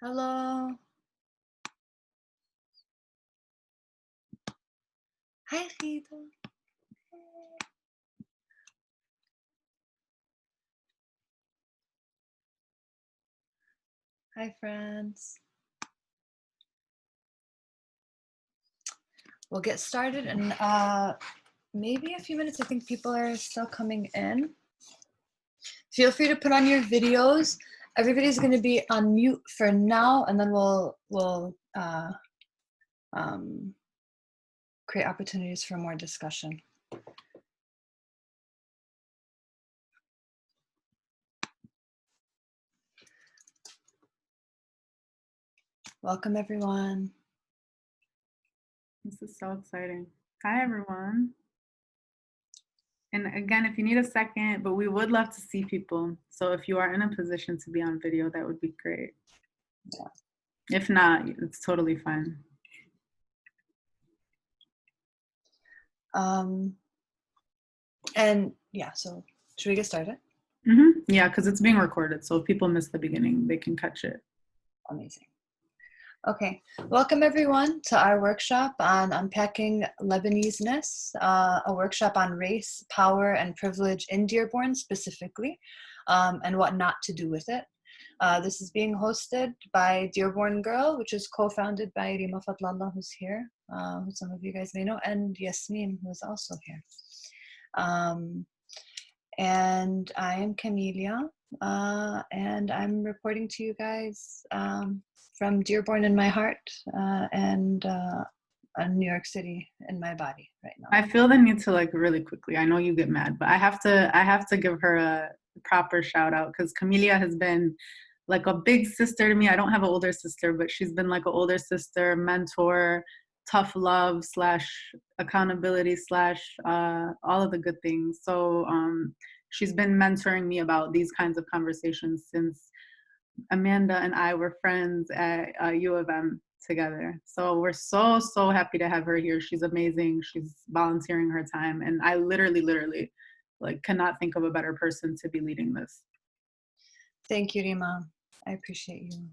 Hello. Hi, Rita. Hi, friends. We'll get started in maybe a few minutes. I think people are still coming in. Feel free to put on your videos. Everybody's going to be on mute for now, and then we'll create opportunities for more discussion. Welcome, everyone. This is so exciting. Hi, everyone. And again, if you need a second, but we would love to see people. So if you are in a position to be on video, that would be great. Yeah. If not, it's totally fine. And yeah, so should we get started? Yeah, because it's being recorded. So if people miss the beginning, they can catch it. Amazing. Okay, welcome everyone to our workshop on Unpacking Lebaneseness, a workshop on race, power, and privilege in Dearborn specifically, and what not to do with it. This is being hosted by Dearborn Girl, which is co-founded by Rima Fatlallah, who's here, who some of you guys may know, and Yasmin, who is also here. And I am Kamelya, and I'm reporting to you guys from Dearborn in my heart and New York City in my body right now. I feel the need to really quickly. I know you get mad, but I have to give her a proper shout out because Kamelya has been like a big sister to me. I don't have an older sister, but she's been like an older sister, mentor, tough love / accountability / all of the good things. So she's been mentoring me about these kinds of conversations since Amanda and I were friends at U of M together. So we're so happy to have her here. She's amazing. She's volunteering her time, and I literally cannot think of a better person to be leading this. Thank you, Rima. I appreciate you.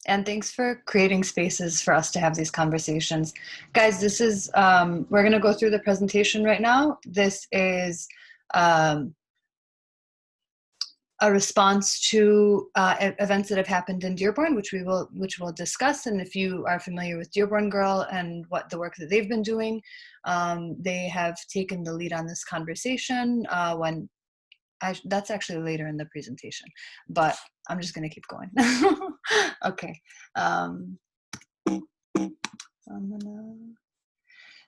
And thanks for creating spaces for us to have these conversations. Guys, this is, we're going to go through the presentation right now. This is a response to events that have happened in Dearborn, which we'll discuss. And if you are familiar with Dearborn Girl and what the work that they've been doing, they have taken the lead on this conversation. That's actually later in the presentation, but I'm just going to keep going. Okay.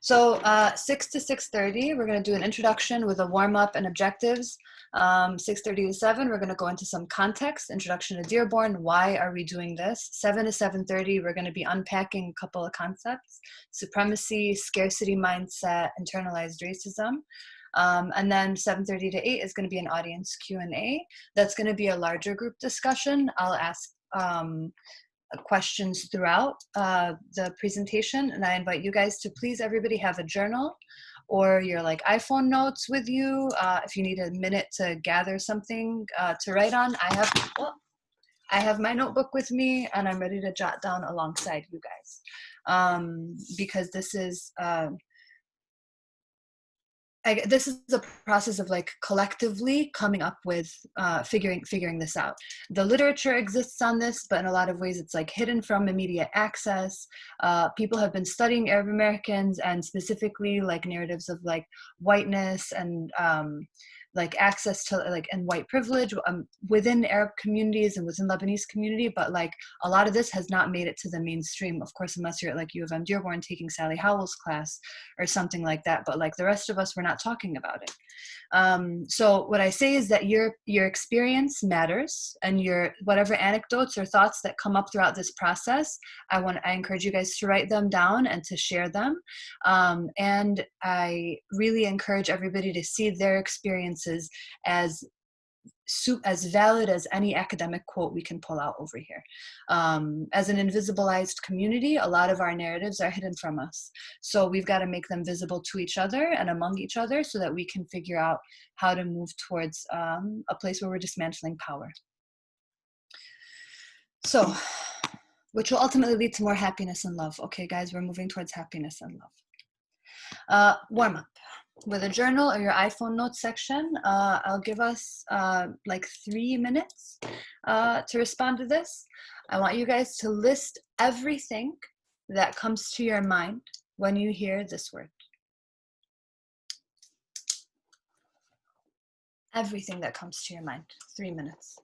So 6 to 6:30, we're going to do an introduction with a warm-up and objectives. 6:30 to 7, we're going to go into some context, introduction to Dearborn, why are we doing this? 7 to 7:30, we're going to be unpacking a couple of concepts, supremacy, scarcity mindset, internalized racism. And then 7:30 to 8 is going to be an audience Q&A. That's going to be a larger group discussion. I'll ask questions throughout the presentation, and I invite you guys to please everybody have a journal or your iPhone notes with you. If you need a minute to gather something to write on, I have my notebook with me and I'm ready to jot down alongside you guys, because this is this is a process of collectively coming up with figuring this out. The literature exists on this, but in a lot of ways it's hidden from immediate access. People have been studying Arab Americans and specifically narratives of whiteness and access to and white privilege within Arab communities and within Lebanese community, but a lot of this has not made it to the mainstream, of course, unless you're at U of M Dearborn taking Sally Howell's class or something like that, but the rest of us, we're not talking about it. So what I say is that your experience matters, and your whatever anecdotes or thoughts that come up throughout this process, I encourage you guys to write them down and to share them. And I really encourage everybody to see their experiences as valid as any academic quote we can pull out over here. As an invisibilized community, a lot of our narratives are hidden from us. So we've got to make them visible to each other and among each other so that we can figure out how to move towards a place where we're dismantling power. So which will ultimately lead to more happiness and love. Okay, guys, we're moving towards happiness and love. Warm up with a journal or your iPhone notes section. I'll give us like 3 minutes to respond to this. I want you guys to list everything that comes to your mind when you hear this word. Everything that comes to your mind. 3 minutes.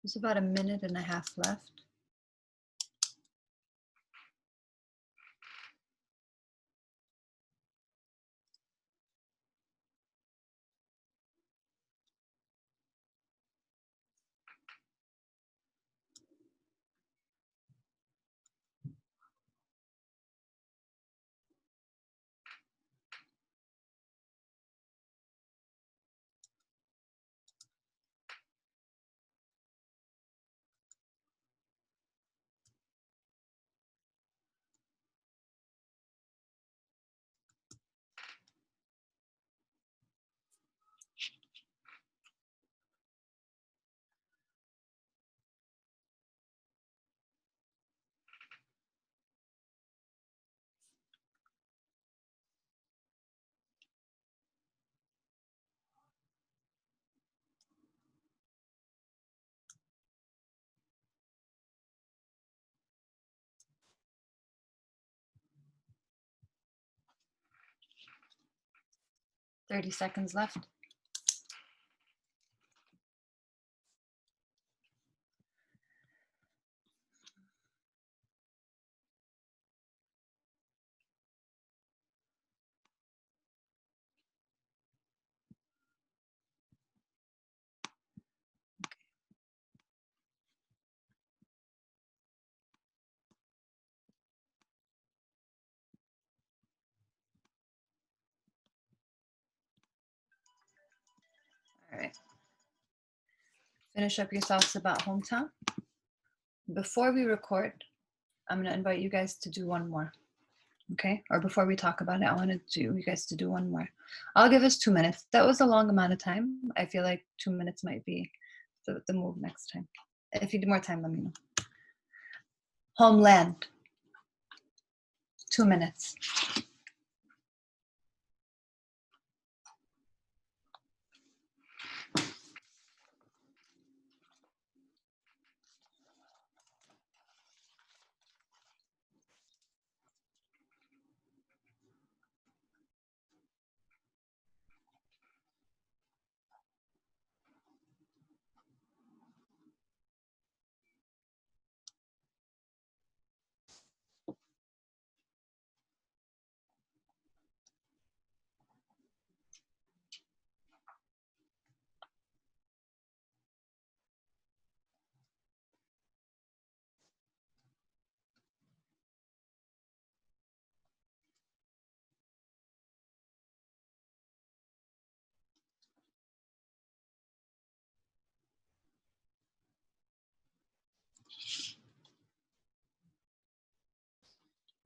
There's about 1.5 minutes left. Thirty seconds left. All right. Finish up your thoughts about hometown. Before we record, I'm going to invite you guys to do one more. Okay? Or before we talk about it, I want you guys to do one more. I'll give us 2 minutes. That was a long amount of time. I feel like 2 minutes might be the move next time. If you need more time, let me know. Homeland. 2 minutes.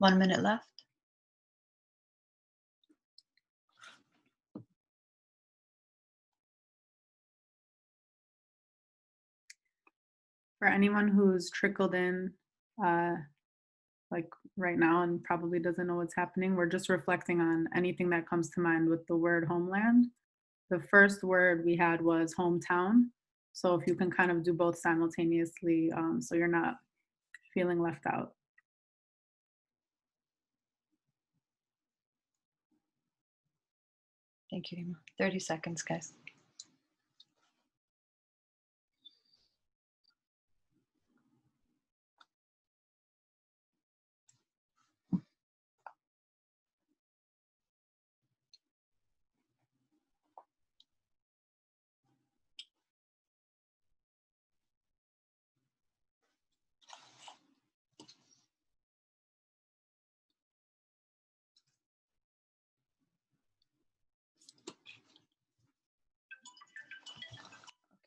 1 minute left. For anyone who's trickled in, like right now and probably doesn't know what's happening, we're just reflecting on anything that comes to mind with the word homeland. The first word we had was hometown. So if you can kind of do both simultaneously, so you're not feeling left out. Thank you, Rima. 30 seconds, guys.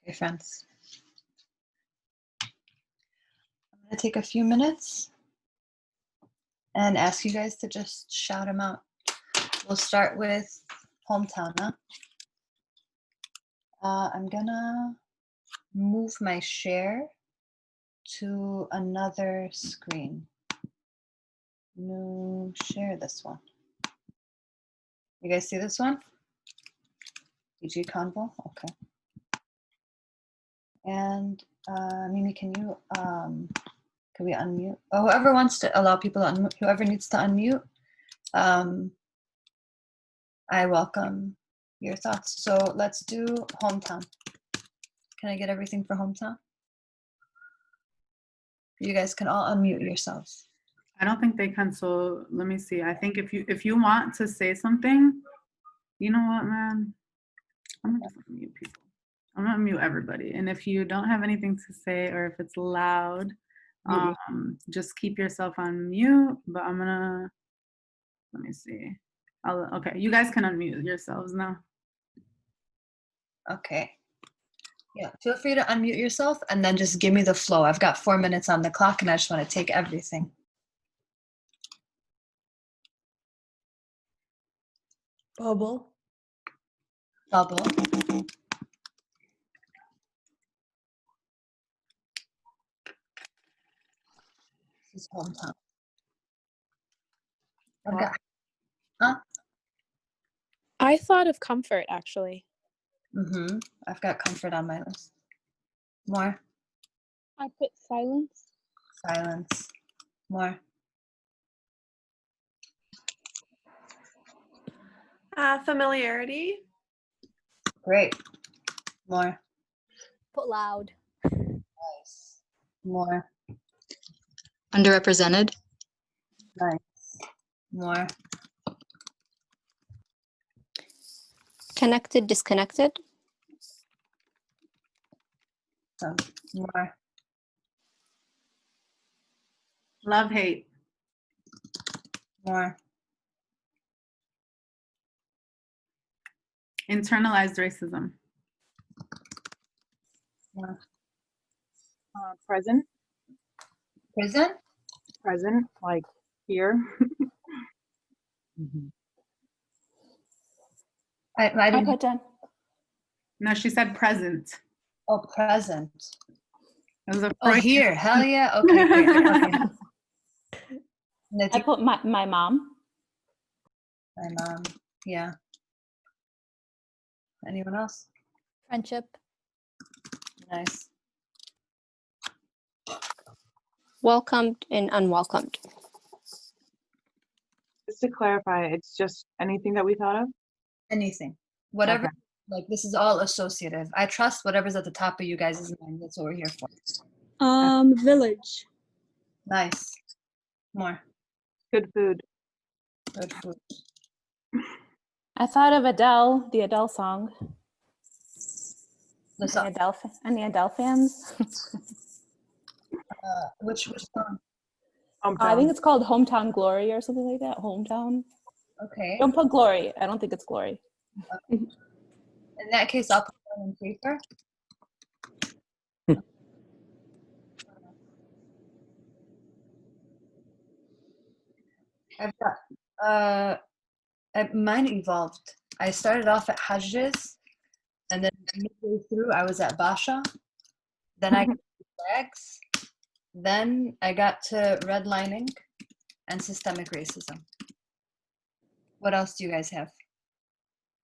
Okay, friends. I'm going to take a few minutes and ask you guys to just shout them out. We'll start with hometown, huh? I'm going to move my share to another screen. No, share this one. You guys see this one? PG Convo? Okay. And Mimi, can we unmute? Oh, whoever wants to allow people to unmute, whoever needs to unmute, I welcome your thoughts. So let's do hometown. Can I get everything for hometown? You guys can all unmute yourselves. I don't think they can, so let me see. I think if you want to say something, you know what, man? I'm gonna just unmute people. I'm gonna mute everybody. And if you don't have anything to say or if it's loud, just keep yourself on mute. But I'm gonna, let me see. Okay, you guys can unmute yourselves now. Okay. Yeah, feel free to unmute yourself and then just give me the flow. I've got 4 minutes on the clock and I just want to take everything. Bubble. Bubble. This is hometown. I've got, huh? I thought of comfort, actually. I've got comfort on my list. More. I put silence. Silence. More. Familiarity. Great. More. Put loud. Nice. More. Underrepresented. Nice. More. Connected, disconnected. Some. More. Love, hate. More. Internalized racism. More. Present. Prison? Present, like here. I didn't. put down. No, she said present. Oh, present. It was a Oh, here. Hell yeah. Okay, great. Okay. I put my mom. My mom. Yeah. Anyone else? Friendship. Nice. Welcomed and unwelcomed. Just to clarify, it's just anything that we thought of? Anything. Whatever. Okay. Like, this is all associative. I trust whatever's at the top of you guys' mind. That's what we're here for. Village. Nice. More. Good food. Good food. I thought of Adele, the Adele song. The song. Any Adele fans? Which song? I think it's called Hometown Glory or something like that. Hometown. Okay. Don't put Glory. I don't think it's Glory. In that case, I'll put it on paper. I've got mine evolved. I started off at Hajjis, and then midway through I was at Basha. Then I got to flags. Then I got to redlining and systemic racism. What else do you guys have?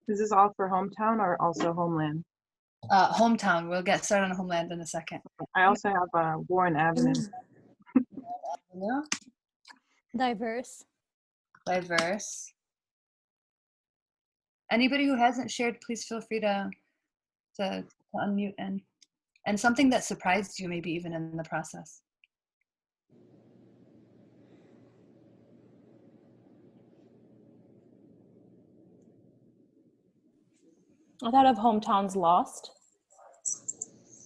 Is this all for hometown or also homeland? Hometown. We'll get started on homeland in a second. I also have Warren Avenue. Yeah. Diverse. Diverse. Anybody who hasn't shared, please feel free to unmute and something that surprised you, maybe even in the process. I thought of hometowns lost.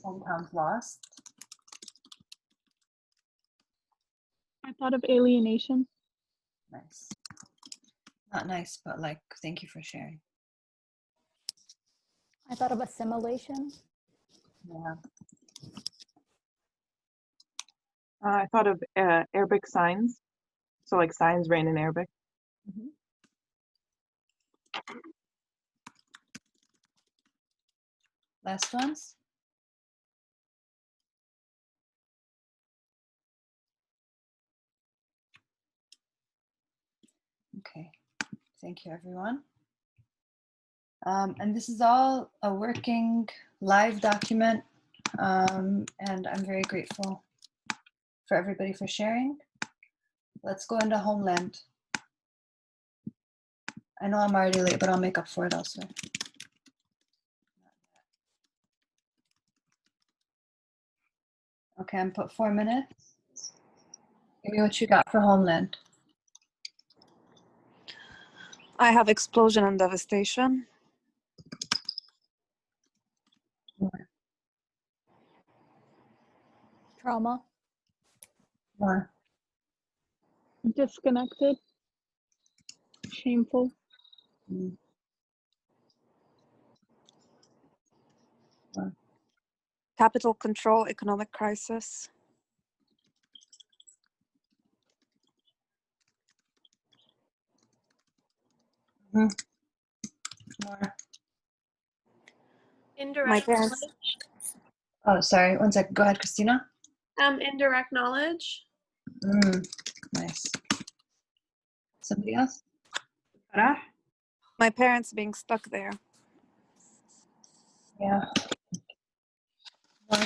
Hometowns lost. I thought of alienation. Nice. Not nice, but like, thank you for sharing. I thought of assimilation. Yeah. I thought of Arabic signs. So like signs written in Arabic. Mm-hmm. Last ones? Okay, thank you everyone. And this is all a working live document, and I'm very grateful for everybody for sharing. Let's go into homeland. I know I'm already late, but I'll make up for it elsewhere. Okay, I'm put 4 minutes. Give me what you got for homeland. I have explosion and devastation. Trauma. More. Disconnected. Shameful. Mm. More. Capital control, economic crisis. Mm. More. Indirect parents- knowledge. Oh, sorry, 1 second. Go ahead, Christina. Indirect knowledge. Nice. Somebody else? Farah? My parents being stuck there. Yeah. More.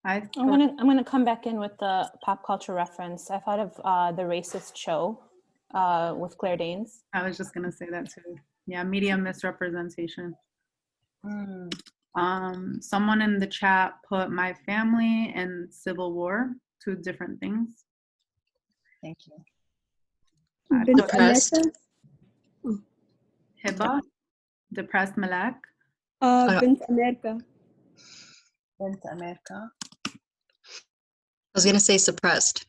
I'm gonna come back in with the pop culture reference. I thought of the racist show with Claire Danes. I was just gonna say that too. Yeah, media misrepresentation. Someone in the chat put my family and Civil War, 2 different things. Thank you. Depressed. Hiba, depressed Malak. Bint America. Bint America. I was going to say suppressed.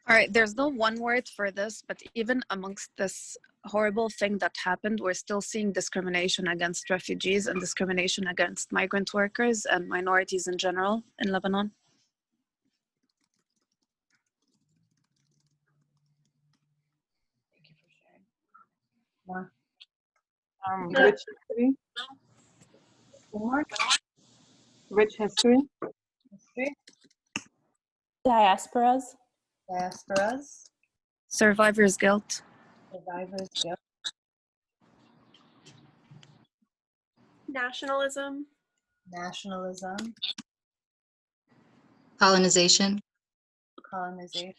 All right, there's no one word for this, but even amongst this horrible thing that happened, we're still seeing discrimination against refugees and discrimination against migrant workers and minorities in general in Lebanon. Thank you for sharing. More. Rich history. More. Rich history. History. Diasporas. Diasporas. Survivor's guilt. Survivors' guilt. Nationalism. Nationalism. Colonization. Colonization.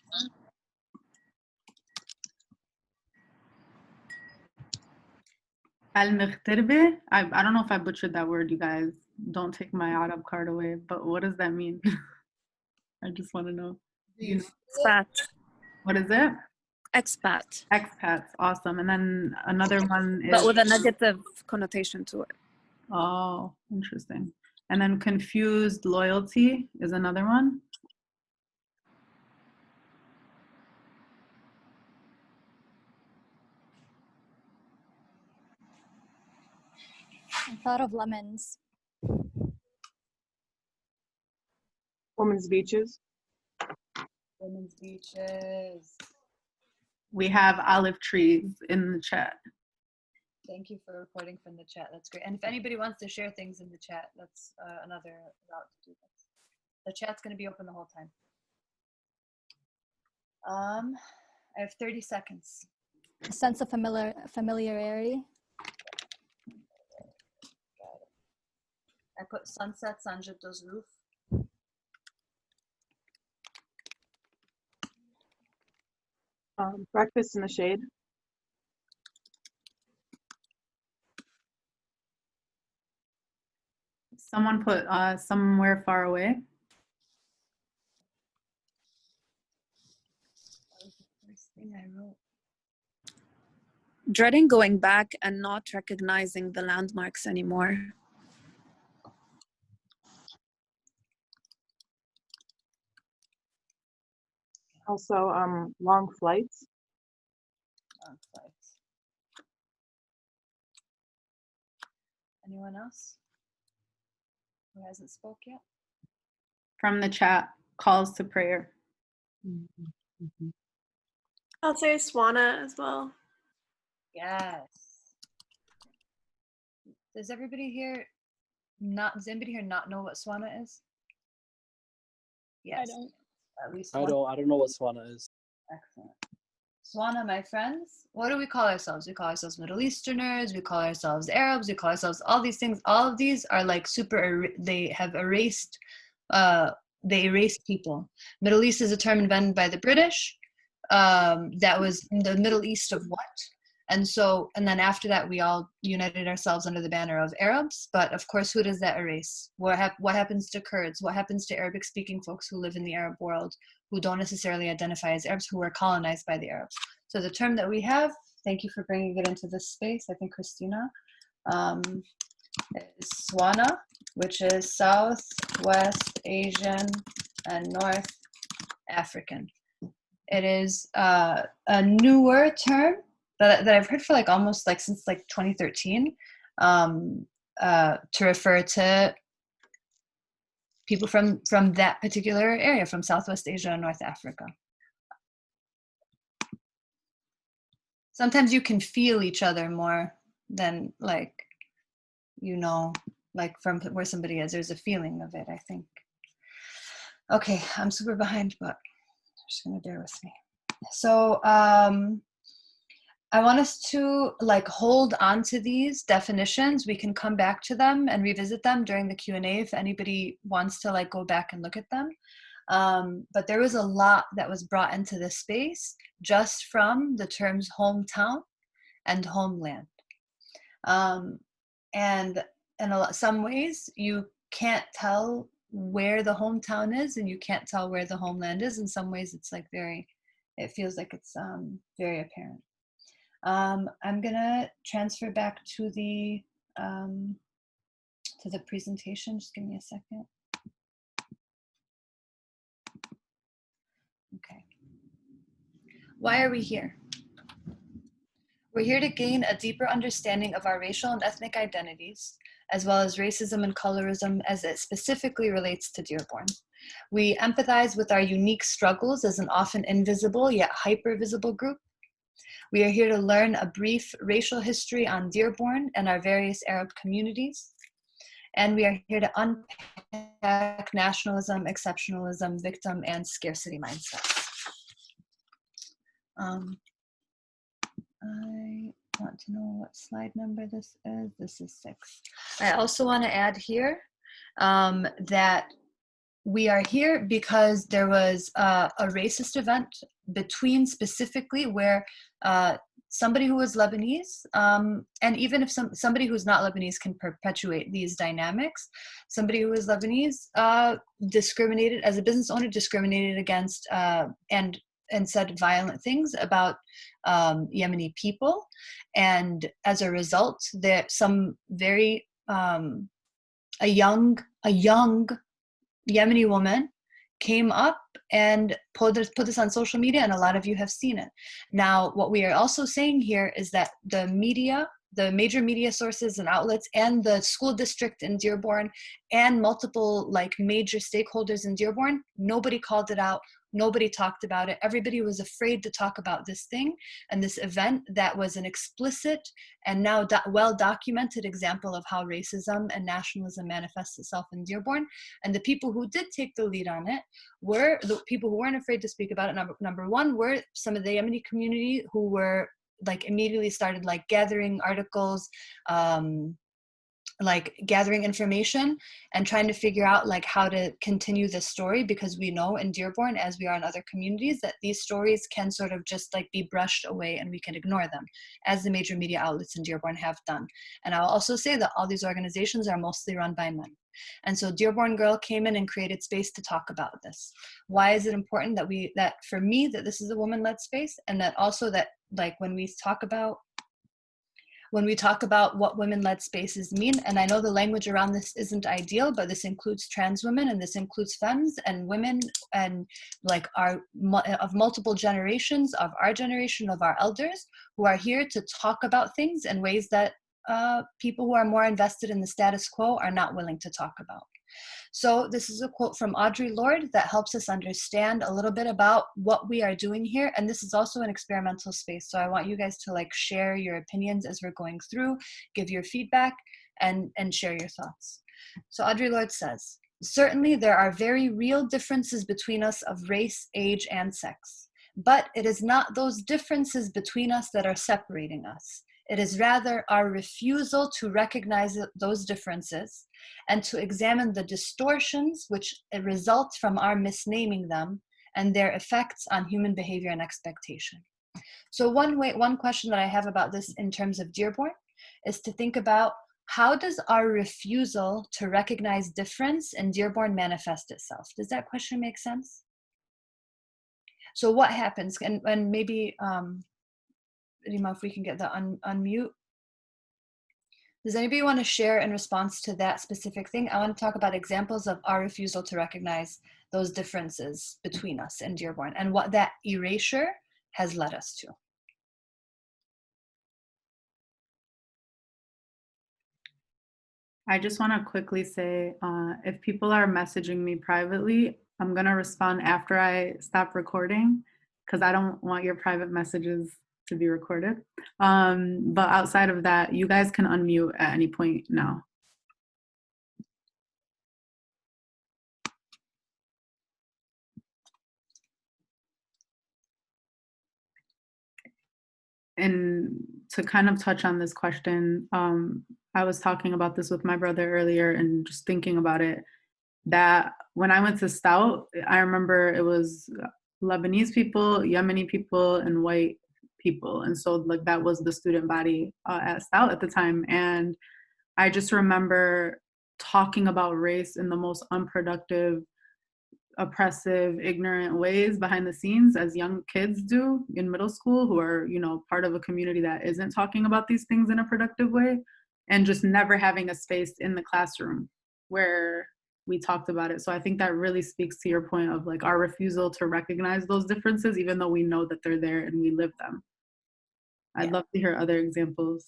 Al-Mughtarbe. I don't know if I butchered that word, you guys. Don't take my Arab card away, but what does that mean? I just want to know. Expat. What is it? Expat. Expats. Awesome. And then another one is... But with a negative connotation to it. Oh, interesting. And then confused loyalty is another one. I thought of lemons. Women's beaches. Women's beaches. We have olive trees in the chat. Thank you for reporting from the chat. That's great. And if anybody wants to share things in the chat, that's another route to do this. The chat's going to be open the whole time. I have 30 seconds. A sense of familiarity. I put sunsets on Jito's roof. Breakfast in the shade. Someone put somewhere far away. That was the first thing I wrote. Dreading going back and not recognizing the landmarks anymore. Also, long flights. Long flights. Anyone else who hasn't spoke yet? From the chat, calls to prayer. I'll say Swana as well. Yes. Does anybody here not know what Swana is? Yes. I don't. At least I one. don't know what Swana is. Excellent. Swana, my friends, what do we call ourselves? We call ourselves Middle Easterners, we call ourselves Arabs, we call ourselves all these things. All of these are like they have erased, they erased people. Middle East is a term invented by the British. That was in the Middle East of what? And then after that, we all united ourselves under the banner of Arabs. But of course, who does that erase? What happens to Kurds? What happens to Arabic-speaking folks who live in the Arab world, who don't necessarily identify as Arabs, who were colonized by the Arabs? So the term that we have, thank you for bringing it into this space, I think Christina, is Swana, which is South, West Asian, and North African. It is a newer term that I've heard for like almost like since like 2013 to refer to people from that particular area, from Southwest Asia and North Africa. Sometimes you can feel each other more than like, like from where somebody is. There's a feeling of it, I think. Okay, I'm super behind, but just gonna bear with me. So I want us to like hold on to these definitions. We can come back to them and revisit them during the Q&A if anybody wants to like go back and look at them. But there was a lot that was brought into this space just from the terms hometown and homeland. And in some ways you can't tell where the hometown is and you can't tell where the homeland is. In some ways it's like it feels like it's very apparent. I'm gonna transfer back to the presentation. Just give me a second. Okay. Why are we here? We're here to gain a deeper understanding of our racial and ethnic identities, as well as racism and colorism as it specifically relates to Dearborn. We empathize with our unique struggles as an often invisible yet hyper-visible group. We are here to learn a brief racial history on Dearborn and our various Arab communities. And we are here to unpack nationalism, exceptionalism, victim, and scarcity mindsets. I want to know what slide number this is. This is 6. I also want to add here that we are here because there was a racist event between specifically where somebody who was Lebanese, and even if somebody who's not Lebanese can perpetuate these dynamics, somebody who was Lebanese discriminated, as a business owner, discriminated against and said violent things about Yemeni people. And as a result, there some very, a young Yemeni woman came up and put this on social media, and a lot of you have seen it. Now, what we are also saying here is that the media the major media sources and outlets and the school district in Dearborn and multiple like major stakeholders in Dearborn, nobody called it out. Nobody talked about it. Everybody was afraid to talk about this thing and this event that was an explicit and now well-documented example of how racism and nationalism manifests itself in Dearborn. And the people who did take the lead on it were the people who weren't afraid to speak about it. Number one were some of the Yemeni community who were like immediately started like gathering articles, like gathering information and trying to figure out like how to continue this story, because we know in Dearborn, as we are in other communities, that these stories can sort of just like be brushed away and we can ignore them, as the major media outlets in Dearborn have done. And I'll also say that all these organizations are mostly run by men. And so Dearborn Girl came in and created space to talk about this. Why is it important that for me, that this is a woman-led space, and that also that like when we talk about what women-led spaces mean, and I know the language around this isn't ideal, but this includes trans women and this includes femmes and women and like of multiple generations, of our generation, of our elders, who are here to talk about things in ways that people who are more invested in the status quo are not willing to talk about. So this is a quote from Audre Lorde that helps us understand a little bit about what we are doing here. And this is also an experimental space. So I want you guys to like share your opinions as we're going through, give your feedback and share your thoughts. So Audre Lorde says, certainly there are very real differences between us of race, age, and sex. But it is not those differences between us that are separating us. It is rather our refusal to recognize those differences and to examine the distortions which result from our misnaming them and their effects on human behavior and expectation. So one question that I have about this in terms of Dearborn is to think about, how does our refusal to recognize difference in Dearborn manifest itself? Does that question make sense? So what happens, and maybe, Rima, if we can get the unmute. Does anybody want to share in response to that specific thing? I want to talk about examples of our refusal to recognize those differences between us in Dearborn and what that erasure has led us to. I just want to quickly say, if people are messaging me privately, I'm going to respond after I stop recording, because I don't want your private messages to be recorded. But outside of that, you guys can unmute at any point now. And to kind of touch on this question, I was talking about this with my brother earlier and just thinking about it, that when I went to Stout, I remember it was Lebanese people, Yemeni people, and white people. And so like that was the student body at Stout at the time. And I just remember talking about race in the most unproductive, oppressive, ignorant ways behind the scenes, as young kids do in middle school, who are, you know, part of a community that isn't talking about these things in a productive way, and just never having a space in the classroom where we talked about it. So I think that really speaks to your point of like our refusal to recognize those differences, even though we know that they're there and we live them. I'd love to hear other examples.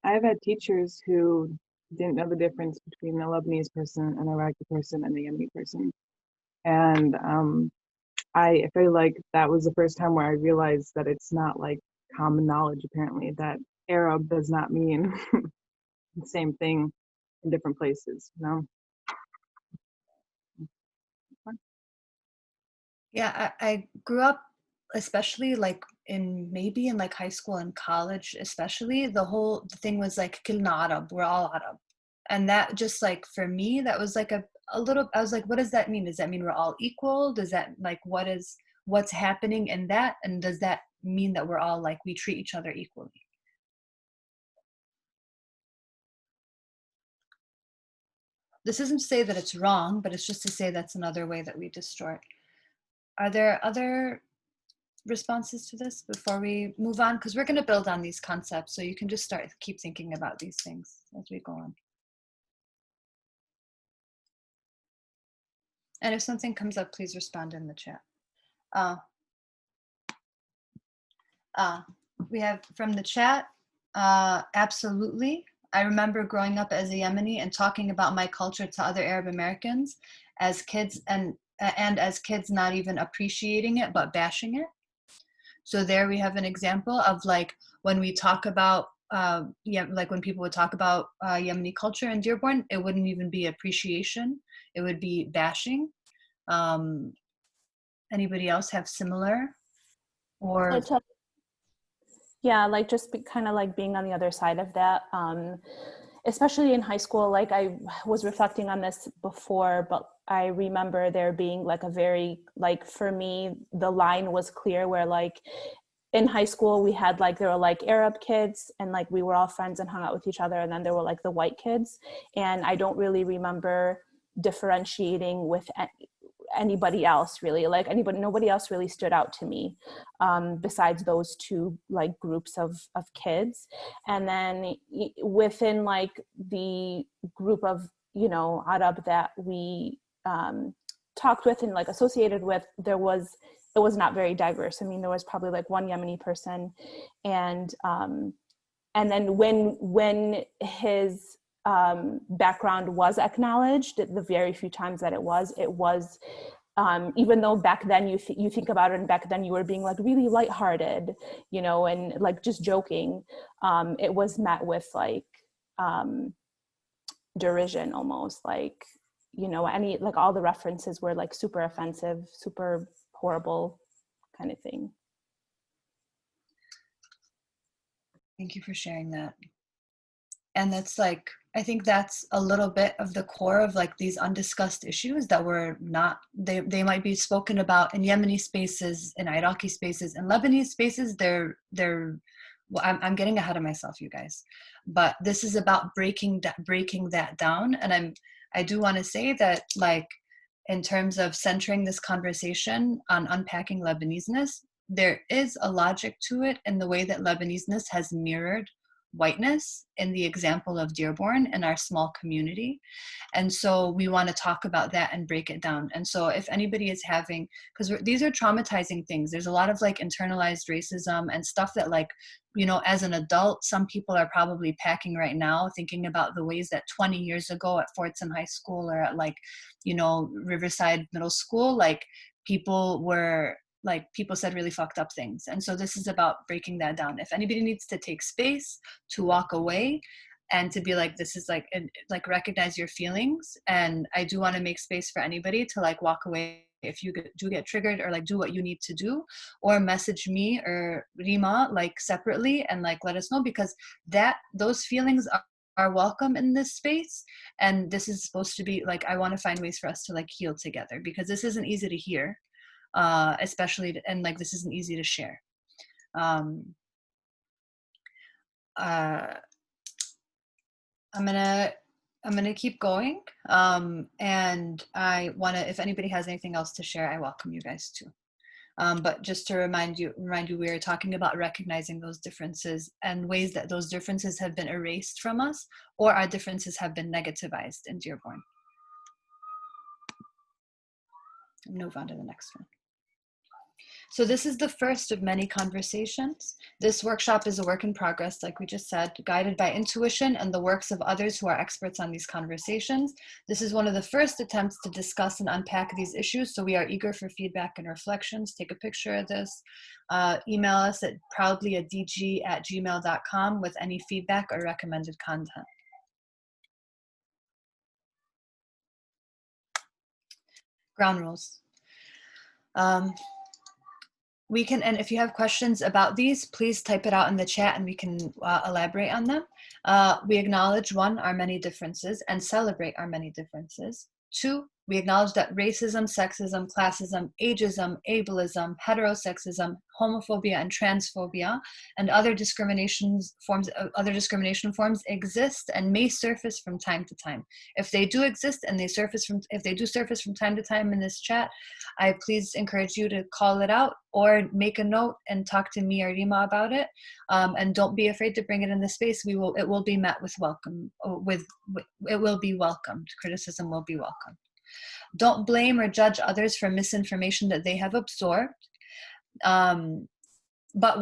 I've had teachers who didn't know the difference between a Lebanese person, an Iraqi person, and a Yemeni person. And I feel like that was the first time where I realized that it's not like common knowledge, apparently, that Arab does not mean the same thing in different places, you know? Yeah, I grew up, especially like in like high school and college, especially the thing was like Kilna Arab, we're all Arab. And that just like, for me, that was like a little, I was like, what does that mean? Does that mean we're all equal? Does that like, what's happening in that? And does that mean that we're all like, we treat each other equally? This isn't to say that it's wrong, but it's just to say that's another way that we distort. Are there other responses to this before we move on? Because we're going to build on these concepts, so you can just keep thinking about these things as we go on. And if something comes up, please respond in the chat. We have from the chat, absolutely. I remember growing up as a Yemeni and talking about my culture to other Arab Americans as kids, and as kids not even appreciating it but bashing it. So there we have an example of like when we talk about like when people would talk about Yemeni culture in Dearborn, it wouldn't even be appreciation, it would be bashing. Anybody else have similar or? Yeah, like just kind of like being on the other side of that, especially in high school. Like I was reflecting on this before, but I remember there being like a very, like for me, the line was clear where like in high school we had like, there were like Arab kids and like we were all friends and hung out with each other. And then there were like the white kids. And I don't really remember differentiating with anybody else really, like nobody else really stood out to me besides those two like groups of kids. And then within like the group of, you know, Arab that we talked with and like associated with, it was not very diverse. I mean, there was probably like one Yemeni person, and then when his background was acknowledged, the very few times that it was even though back then you think about it, and back then you were being like really lighthearted, you know, and like just joking, it was met with like derision almost, like, you know, any, like all the references were like super offensive, super horrible kind of thing. Thank you for sharing that. And that's like, I think that's a little bit of the core of like these undiscussed issues that were not, they might be spoken about in Yemeni spaces, in Iraqi spaces, in Lebanese spaces. Well, I'm getting ahead of myself, you guys, but this is about breaking that down. And I do want to say that, like, in terms of centering this conversation on unpacking Lebaneseness, there is a logic to it in the way that Lebaneseness has mirrored whiteness in the example of Dearborn in our small community. And so we want to talk about that and break it down. And so if anybody is having, because these are traumatizing things, there's a lot of like internalized racism and stuff that, like, you know, as an adult, some people are probably packing right now, thinking about the ways that 20 years ago at Fordson High School or at, like, you know, Riverside Middle School, like people said really fucked up things. And so this is about breaking that down. If anybody needs to take space to walk away and to be like, this is like, and like recognize your feelings. And I do want to make space for anybody to like walk away if you do get triggered, or like do what you need to do, or message me or Rima like separately and like let us know, because those feelings are welcome in this space. And this is supposed to be like, I want to find ways for us to like heal together, because this isn't easy to hear. Especially, and like this isn't easy to share. I'm gonna keep going, and I want to, if anybody has anything else to share, I welcome you guys too. But just to remind you, we are talking about recognizing those differences and ways that those differences have been erased from us, or our differences have been negativized in Dearborn. Move on to the next one. So this is the first of many conversations. This workshop is a work in progress, like we just said, guided by intuition and the works of others who are experts on these conversations. This is one of the first attempts to discuss and unpack these issues, so we are eager for feedback and reflections. Take a picture of this. Email us at proudlyadg@gmail.com with any feedback or recommended content. Ground rules. We can, and if you have questions about these, please type it out in the chat and we can elaborate on them. We acknowledge, 1, our many differences and celebrate our many differences. 2, we acknowledge that racism, sexism, classism, ageism, ableism, heterosexism, homophobia, and transphobia, and other discrimination forms exist and may surface from time to time. If they do exist and if they do surface from time to time in this chat, I please encourage you to call it out or make a note and talk to me or Rima about it. And don't be afraid to bring it in the space. It will be met with welcome. It will be welcomed. Criticism will be welcomed. Don't blame or judge others for misinformation that they have absorbed. But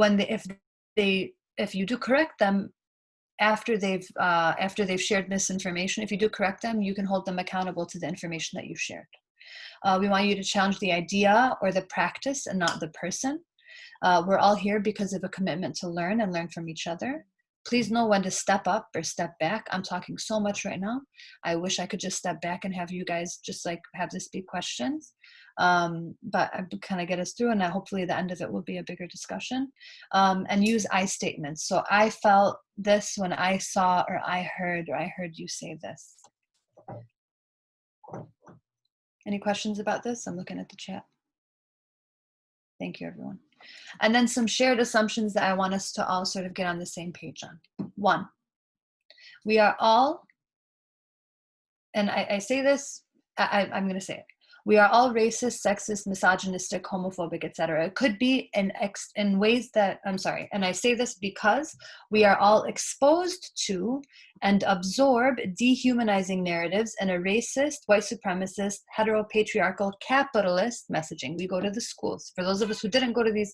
if you do correct them after they've shared misinformation, if you do correct them, you can hold them accountable to the information that you shared. We want you to challenge the idea or the practice and not the person. We're all here because of a commitment to learn and learn from each other. Please know when to step up or step back. I'm talking so much right now. I wish I could just step back and have you guys just like have this be questions. But I kind of get us through, and hopefully the end of it will be a bigger discussion. And use I statements. So I felt this when I saw, or I heard you say this. Any questions about this? I'm looking at the chat. Thank you, everyone. And then some shared assumptions that I want us to all sort of get on the same page on. 1, we are all, and I say this, I'm going to say it. We are all racist, sexist, misogynistic, homophobic, etc. It could be in ways that, I'm sorry, and I say this because we are all exposed to and absorb dehumanizing narratives and a racist, white supremacist, heteropatriarchal, capitalist messaging. We go to the schools. For those of us who didn't go to these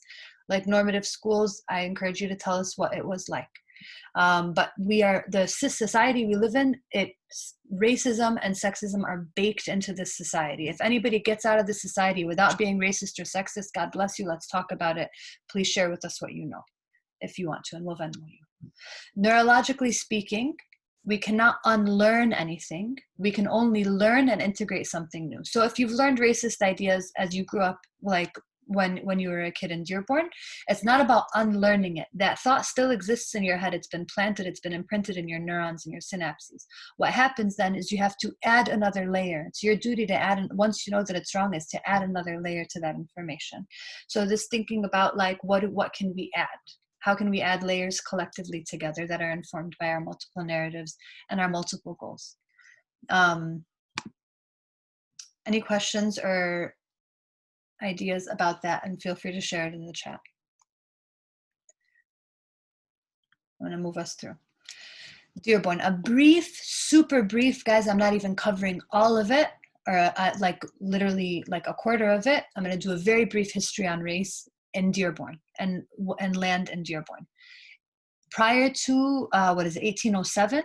like normative schools, I encourage you to tell us what it was like. But we are, the society we live in, racism and sexism are baked into this society. If anybody gets out of this society without being racist or sexist, God bless you, let's talk about it. Please share with us what you know, if you want to, and we'll Venmo you. Neurologically speaking, we cannot unlearn anything. We can only learn and integrate something new. So if you've learned racist ideas as you grew up, like when you were a kid in Dearborn, it's not about unlearning it. That thought still exists in your head. It's been planted, it's been imprinted in your neurons and your synapses. What happens then is you have to add another layer. It's your duty to add, once you know that it's wrong, is to add another layer to that information. So this thinking about like, what can we add? How can we add layers collectively together that are informed by our multiple narratives and our multiple goals? Any questions or ideas about that? And feel free to share it in the chat. I'm going to move us through. Dearborn, a brief, super brief, guys, I'm not even covering all of it, or like literally like a quarter of it. I'm going to do a very brief history on race in Dearborn and land in Dearborn. Prior to, 1807,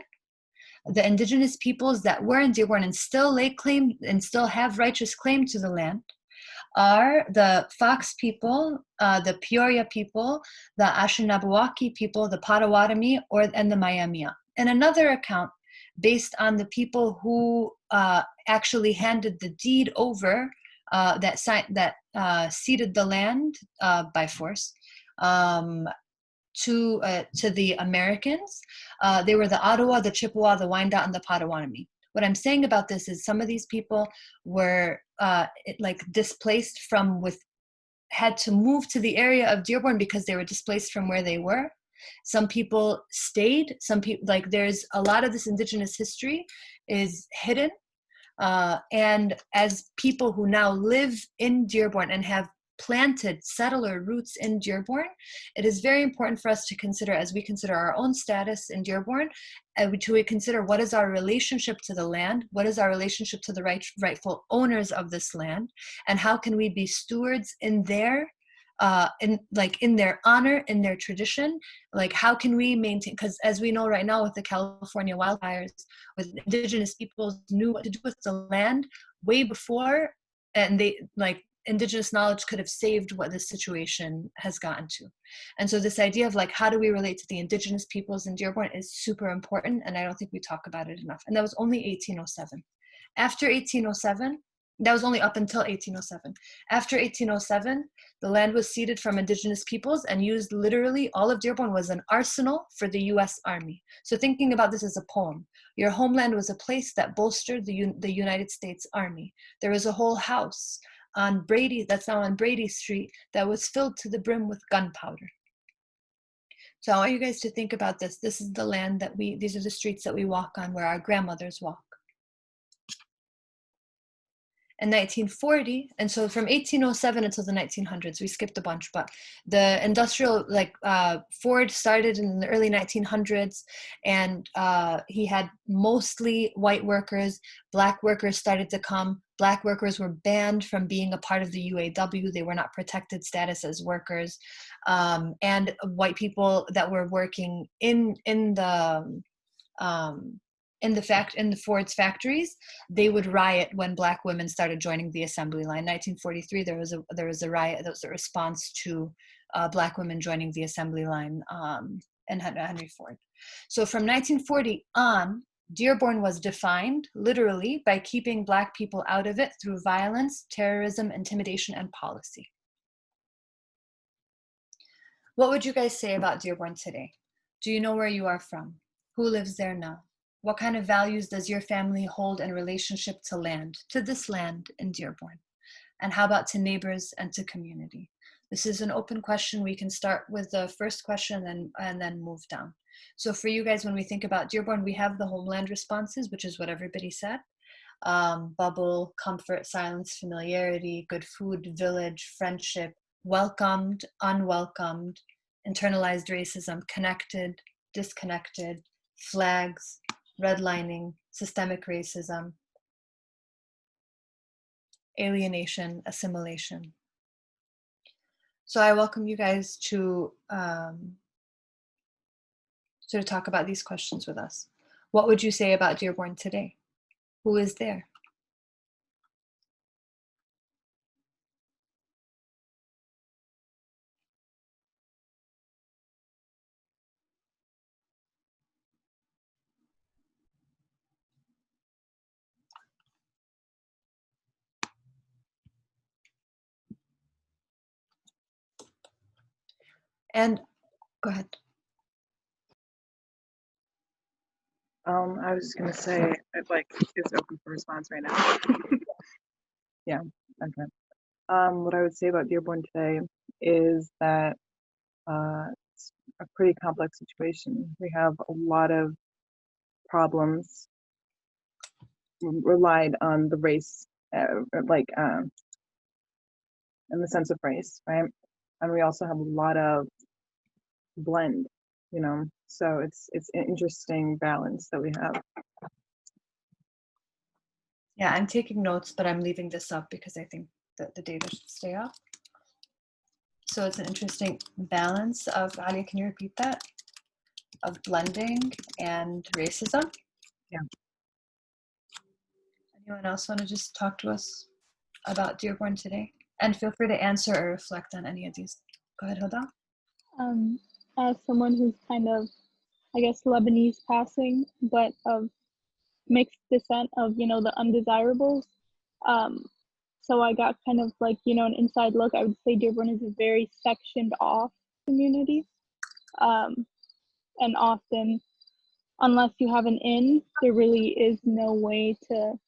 the indigenous peoples that were in Dearborn and still lay claim and still have righteous claim to the land are the Fox people, the Peoria people, the Anishinaabe people, the Potawatomi, and the Miami. And another account based on the people who actually handed the deed over, that ceded the land by force to the Americans. They were the Ottawa, the Chippewa, the Wyandot, and the Potawatomi. What I'm saying about this is some of these people were displaced had to move to the area of Dearborn because they were displaced from where they were. Some people stayed. Some people, there's a lot of this indigenous history is hidden. And as people who now live in Dearborn and have planted settler roots in Dearborn, it is very important for us to consider, as we consider our own status in Dearborn, to consider what is our relationship to the land, what is our relationship to the rightful owners of this land, and how can we be stewards in their in their honor, in their tradition. Like, how can we maintain, because as we know right now with the California wildfires, with indigenous peoples knew what to do with the land way before, and they indigenous knowledge could have saved what this situation has gotten to. And so this idea of how do we relate to the indigenous peoples in Dearborn is super important, and I don't think we talk about it enough. And that was only 1807. After 1807, that was only up until 1807. After 1807, the land was ceded from indigenous peoples and used, literally, all of Dearborn was an arsenal for the US Army. So thinking about this as a poem, your homeland was a place that bolstered the United States Army. There was a whole house on Brady, that's now on Brady Street, that was filled to the brim with gunpowder. So I want you guys to think about this. This is the land that these are the streets that we walk on, where our grandmothers walk. In 1940, and so from 1807 until the 1900s, we skipped a bunch, but the industrial, Ford started in the early 1900s, and he had mostly white workers. Black workers started to come. Black workers were banned from being a part of the UAW. They were not protected status as workers. And white people that were working in the Ford's factories, they would riot when Black women started joining the assembly line. 1943, there was a riot that was a response to Black women joining the assembly line in Henry Ford. So from 1940 on, Dearborn was defined literally by keeping Black people out of it through violence, terrorism, intimidation, and policy. What would you guys say about Dearborn today? Do you know where you are from? Who lives there now? What kind of values does your family hold in relationship to land, to this land in Dearborn? And how about to neighbors and to community? This is an open question. We can start with the first question and then move down. So for you guys, when we think about Dearborn, we have the homeland responses, which is what everybody said. Bubble, comfort, silence, familiarity, good food, village, friendship, welcomed, unwelcomed, internalized racism, connected, disconnected, flags, redlining, systemic racism, alienation, assimilation. So I welcome you guys to talk about these questions with us. What would you say about Dearborn today? Who is there? And go ahead. I was just gonna say, I'd like it's open for response right now. Yeah, okay. What I would say about Dearborn today is that it's a pretty complex situation. We have a lot of problems relied on the race, in the sense of race, right? And we also have a lot of blend, so it's an interesting balance that we have. Yeah, I'm taking notes, but I'm leaving this up because I think that the data should stay up. So it's an interesting balance of, Ali, can you repeat that? Of blending and racism? Yeah. Anyone else want to just talk to us about Dearborn today? And feel free to answer or reflect on any of these. Go ahead, Hilda. As someone who's kind of, I guess, Lebanese passing, but of mixed descent of, the undesirables. So I got kind of like, an inside look. I would say Dearborn is a very sectioned off community. And often, unless you have an in, there really is no way to,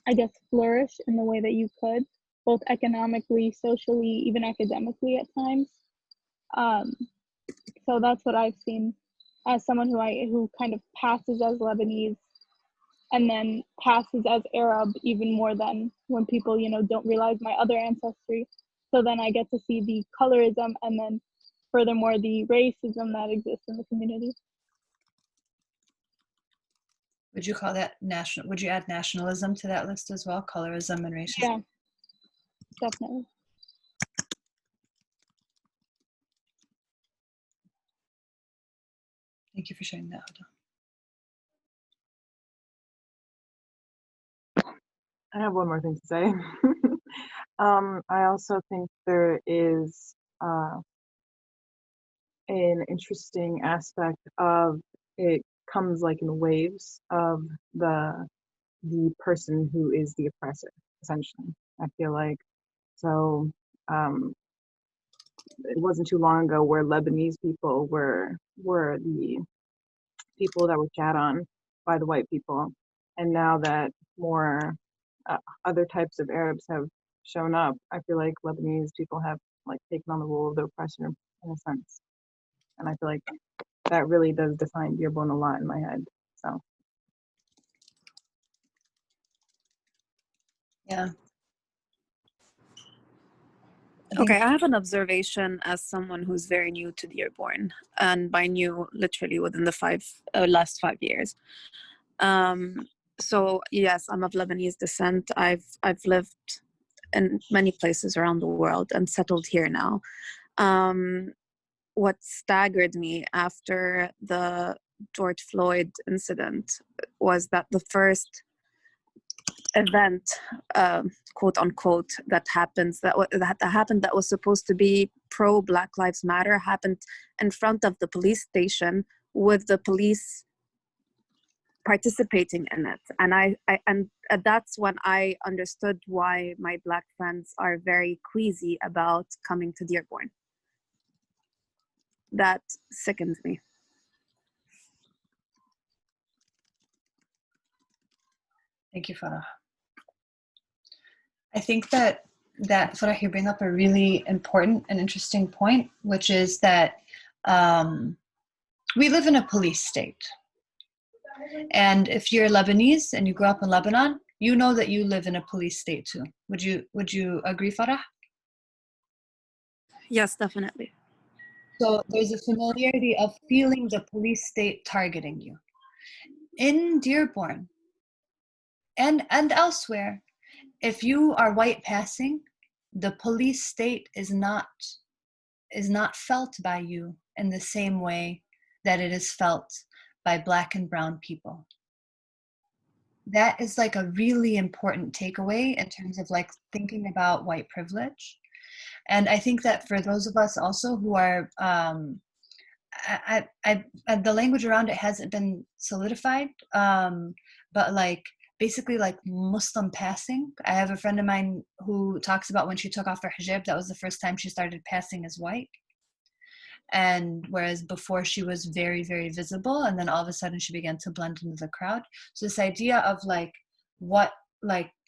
I guess, flourish in the way that you could, both economically, socially, even academically at times. So that's what I've seen as someone who kind of passes as Lebanese and then passes as Arab even more than when people, don't realize my other ancestry. So then I get to see the colorism and then furthermore the racism that exists in the community. Would you call that national? Would you add nationalism to that list as well? Colorism and racism? Yeah, definitely. Thank you for sharing that, Hilda. I have one more thing to say. I also think there is an interesting aspect of it comes like in waves of the person who is the oppressor, essentially. I feel like so. It wasn't too long ago where Lebanese people were the people that were shat on by the white people, and now that more other types of Arabs have shown up, I feel like Lebanese people have like taken on the role of the oppressor in a sense, and I feel like that really does define Dearborn a lot in my head. So yeah. Okay, I have an observation as someone who's very new to Dearborn, and by new, literally within the last 5 years. So yes, I'm of Lebanese descent. I've lived in many places around the world and settled here now. What staggered me after the George Floyd incident was that the first event, quote unquote, that happened that was supposed to be pro Black Lives Matter happened in front of the police station with the police participating in it. And that's when I understood why my Black friends are very queasy about coming to Dearborn. That sickens me. Thank you, Farah. I think that Farah, you bring up a really important and interesting point, which is that we live in a police state. And if you're Lebanese and you grew up in Lebanon, you know that you live in a police state too. Would you agree, Farah? Yes, definitely. So there's a familiarity of feeling the police state targeting you. In Dearborn and elsewhere, if you are white passing, the police state is not felt by you in the same way that it is felt by Black and brown people. That is like a really important takeaway in terms of like thinking about white privilege. And I think that for those of us also who are, the language around it hasn't been solidified, but like basically like Muslim passing. I have a friend of mine who talks about when she took off her hijab, that was the first time she started passing as white. And whereas before she was very, very visible, and then all of a sudden she began to blend into the crowd. So this idea of like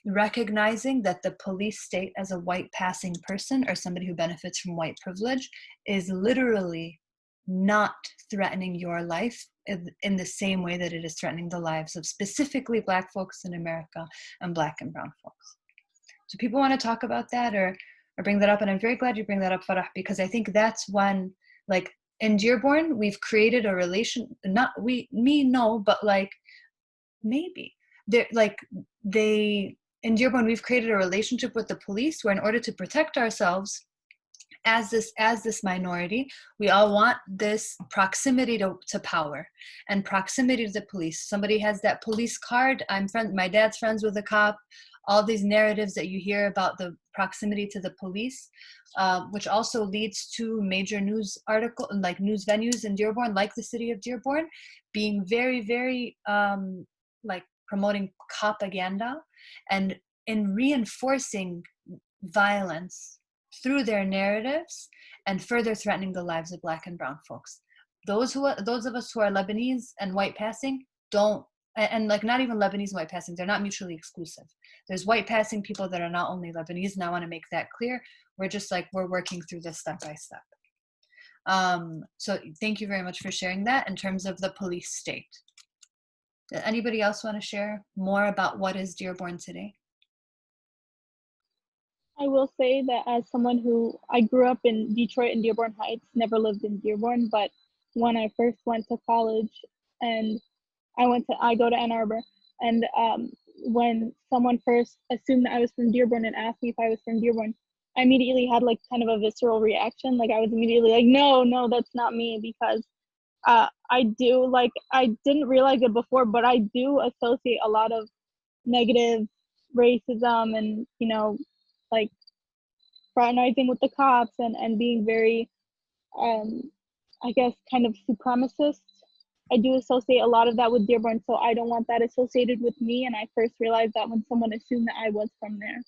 recognizing that the police state as a white passing person or somebody who benefits from white privilege is literally not threatening your life in the same way that it is threatening the lives of specifically Black folks in America and Black and brown folks. So people want to talk about that or bring that up, and I'm very glad you bring that up, Farah, because I think that's when, like, in Dearborn, we've created a relation, not me, no, but like maybe in Dearborn, we've created a relationship with the police where in order to protect ourselves as this minority, we all want this proximity to power and proximity to the police. Somebody has that police card. My dad's friends with a cop. All these narratives that you hear about the proximity to the police, which also leads to major news news venues in Dearborn, like the city of Dearborn, being very, very like promoting propaganda and in reinforcing violence through their narratives and further threatening the lives of Black and brown folks. Those of us who are Lebanese and white passing don't, and like not even Lebanese and white passing, they're not mutually exclusive. There's white passing people that are not only Lebanese, and I want to make that clear. We're working through this step by step. So thank you very much for sharing that in terms of the police state. Does anybody else want to share more about what is Dearborn today? I will say that as someone who, I grew up in Detroit and Dearborn Heights, never lived in Dearborn, but when I first went to college and I go to Ann Arbor, and when someone first assumed that I was from Dearborn and asked me if I was from Dearborn, I immediately had like kind of a visceral reaction. Like I was immediately like, no, that's not me, because I didn't realize it before, but I do associate a lot of negative racism and, like fraternizing with the cops and being very, I guess, kind of supremacist. I do associate a lot of that with Dearborn, so I don't want that associated with me. And I first realized that when someone assumed that I was from there.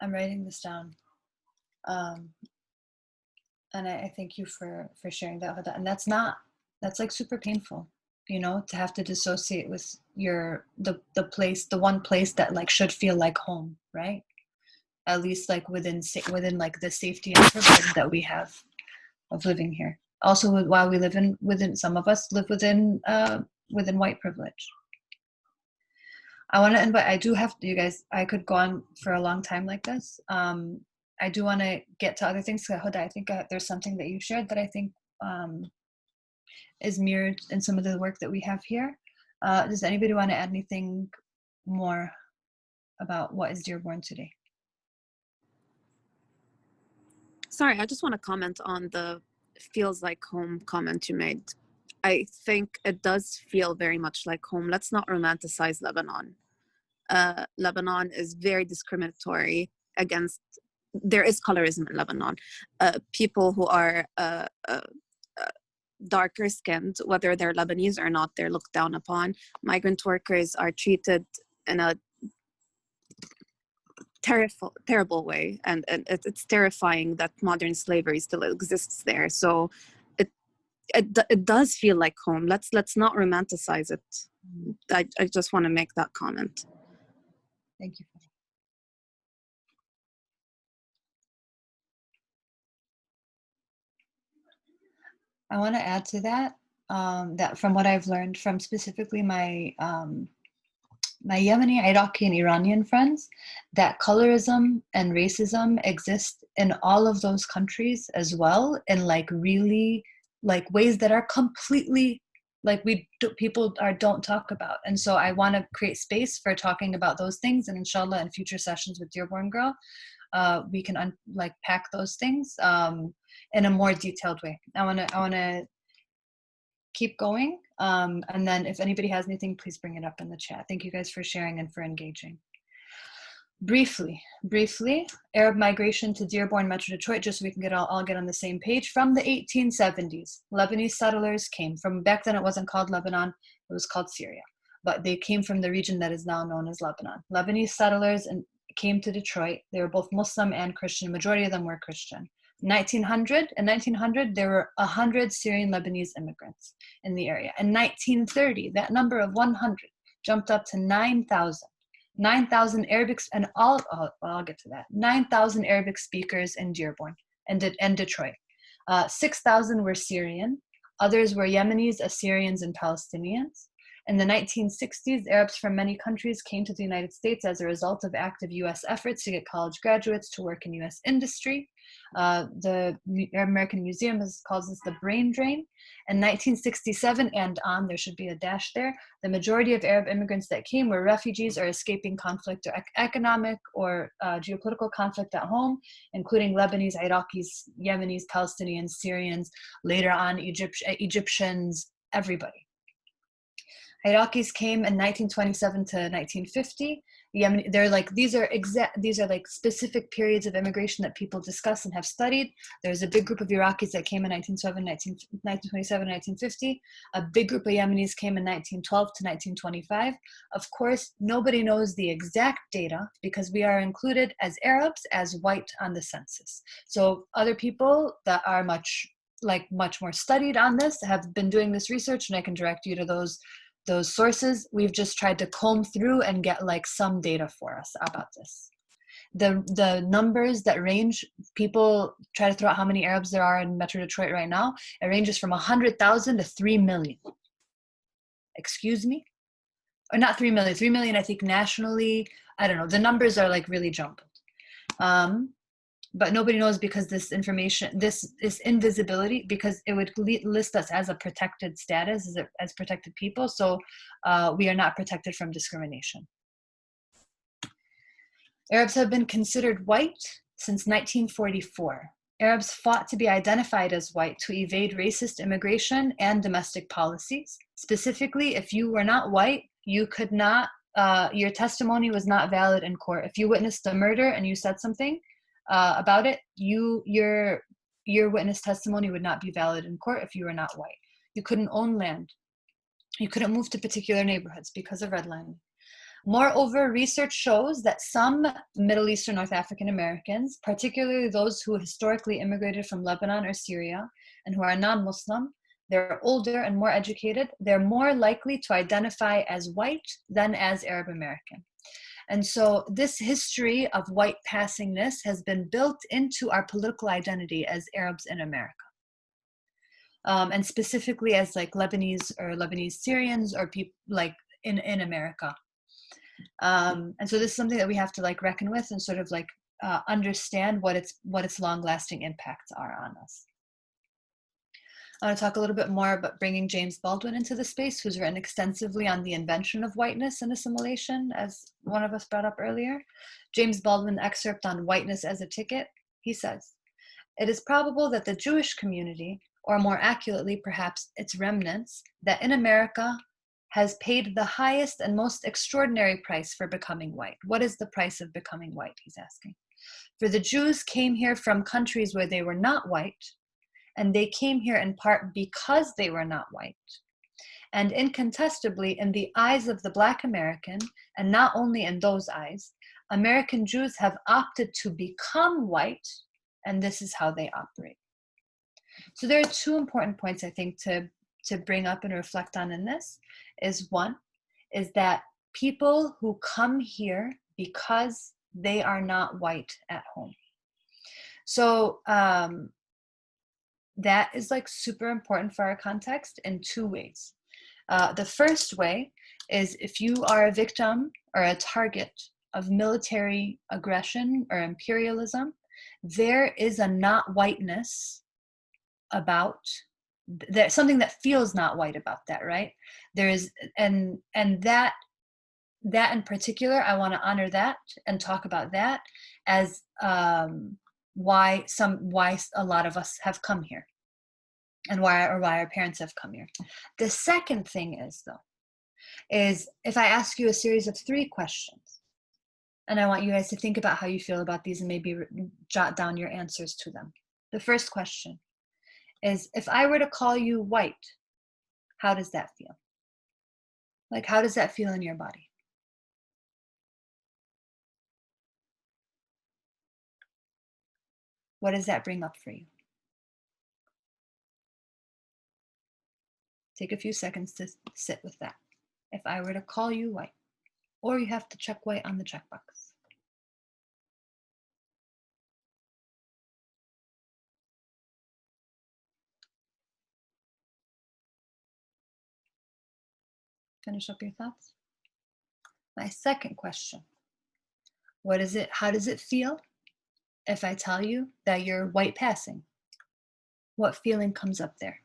I'm writing this down. And I thank you for sharing that with that. And that's like super painful, to have to dissociate with the one place that like should feel like home, right? At least like within like the safety and privilege that we have of living here. Also, while we live within some of us live within white privilege. I want to invite, I do have, you guys, I could go on for a long time like this. I do want to get to other things. Huda, I think there's something that you shared that I think is mirrored in some of the work that we have here. Does anybody want to add anything more about what is Dearborn today? Sorry, I just want to comment on the feels like home comment you made. I think it does feel very much like home. Let's not romanticize Lebanon. Lebanon is very discriminatory against, there is colorism in Lebanon. People who are darker skinned, whether they're Lebanese or not, they're looked down upon. Migrant workers are treated in a terrible way, and it's terrifying that modern slavery still exists there. So it does feel like home. Let's not romanticize it. I just want to make that comment. Thank you. I want to add to that, that from what I've learned from specifically my my Yemeni, Iraqi, and Iranian friends, that colorism and racism exist in all of those countries as well, in like really like ways that are completely like people don't talk about. And so I want to create space for talking about those things, and inshallah in future sessions with Dearborn Girl, we can like pack those things in a more detailed way. I want to keep going. And then if anybody has anything, please bring it up in the chat. Thank you guys for sharing and for engaging. Briefly, Arab migration to Dearborn, Metro Detroit, just so we can all get on the same page. From the 1870s, Lebanese settlers came from, back then it wasn't called Lebanon, it was called Syria. But they came from the region that is now known as Lebanon. Lebanese settlers came to Detroit. They were both Muslim and Christian. The majority of them were Christian. In 1900, there were 100 Syrian Lebanese immigrants in the area. In 1930, that number of 100 jumped up to 9,000. 9,000 Arabic, and I'll get to that. 9,000 Arabic speakers in Dearborn and Detroit. 6,000 were Syrian. Others were Yemenis, Assyrians, and Palestinians. In the 1960s, Arabs from many countries came to the United States as a result of active U.S. efforts to get college graduates to work in U.S. industry. The Arab American Museum calls this the brain drain. In 1967 and on, there should be a dash there, the majority of Arab immigrants that came were refugees or escaping conflict or economic or geopolitical conflict at home, including Lebanese, Iraqis, Yemenis, Palestinians, Syrians, later on Egyptians, everybody. Iraqis came in 1927 to 1950. They're like, these are like specific periods of immigration that people discuss and have studied. There's a big group of Iraqis that came in 1927, 1950. A big group of Yemenis came in 1912 to 1925. Of course, nobody knows the exact data because we are included as Arabs as white on the census. So other people that are much more studied on this have been doing this research, and I can direct you to those sources. We've just tried to comb through and get like some data for us about this. The numbers that range, people try to throw out how many Arabs there are in Metro Detroit right now. It ranges from 100,000 to 3 million. Excuse me? Or not 3 million. 3 million, I think nationally, I don't know. The numbers are like really jumbled. But nobody knows because this information, this invisibility, because it would list us as a protected status, as protected people. So we are not protected from discrimination. Arabs have been considered white since 1944. Arabs fought to be identified as white to evade racist immigration and domestic policies. Specifically, if you were not white, you could not, your testimony was not valid in court. If you witnessed a murder and you said something about it, your witness testimony would not be valid in court if you were not white. You couldn't own land. You couldn't move to particular neighborhoods because of redlining. Moreover, research shows that some Middle Eastern North African Americans, particularly those who historically immigrated from Lebanon or Syria and who are non-Muslim, they're older and more educated, they're more likely to identify as white than as Arab American. And so this history of white passingness has been built into our political identity as Arabs in America. And specifically as like Lebanese or Lebanese Syrians or people like in America. And so this is something that we have to like reckon with and sort of like understand what its long-lasting impacts are on us. I want to talk a little bit more about bringing James Baldwin into the space, who's written extensively on the invention of whiteness and assimilation, as one of us brought up earlier. James Baldwin excerpt on whiteness as a ticket. He says, "It is probable that the Jewish community, or more accurately, perhaps its remnants, that in America has paid the highest and most extraordinary price for becoming white." What is the price of becoming white, he's asking. "For the Jews came here from countries where they were not white, and they came here in part because they were not white. And incontestably, in the eyes of the Black American, and not only in those eyes, American Jews have opted to become white, and this is how they operate." So there are two important points, I think, to bring up and reflect on in this. Is one, is that people who come here because they are not white at home. So that is like super important for our context in two ways. The first way is if you are a victim or a target of military aggression or imperialism, there is a not whiteness about that, something that feels not white about that, right? There is, and that in particular, I want to honor that and talk about that as why a lot of us have come here, and why our parents have come here. The second thing is, though, is if I ask you a series of 3 questions, and I want you guys to think about how you feel about these and maybe jot down your answers to them. The first question is, if I were to call you white, how does that feel? Like, how does that feel in your body? What does that bring up for you? Take a few seconds to sit with that. If I were to call you white, or you have to check white on the checkbox. Finish up your thoughts. My second question, how does it feel if I tell you that you're white passing? What feeling comes up there?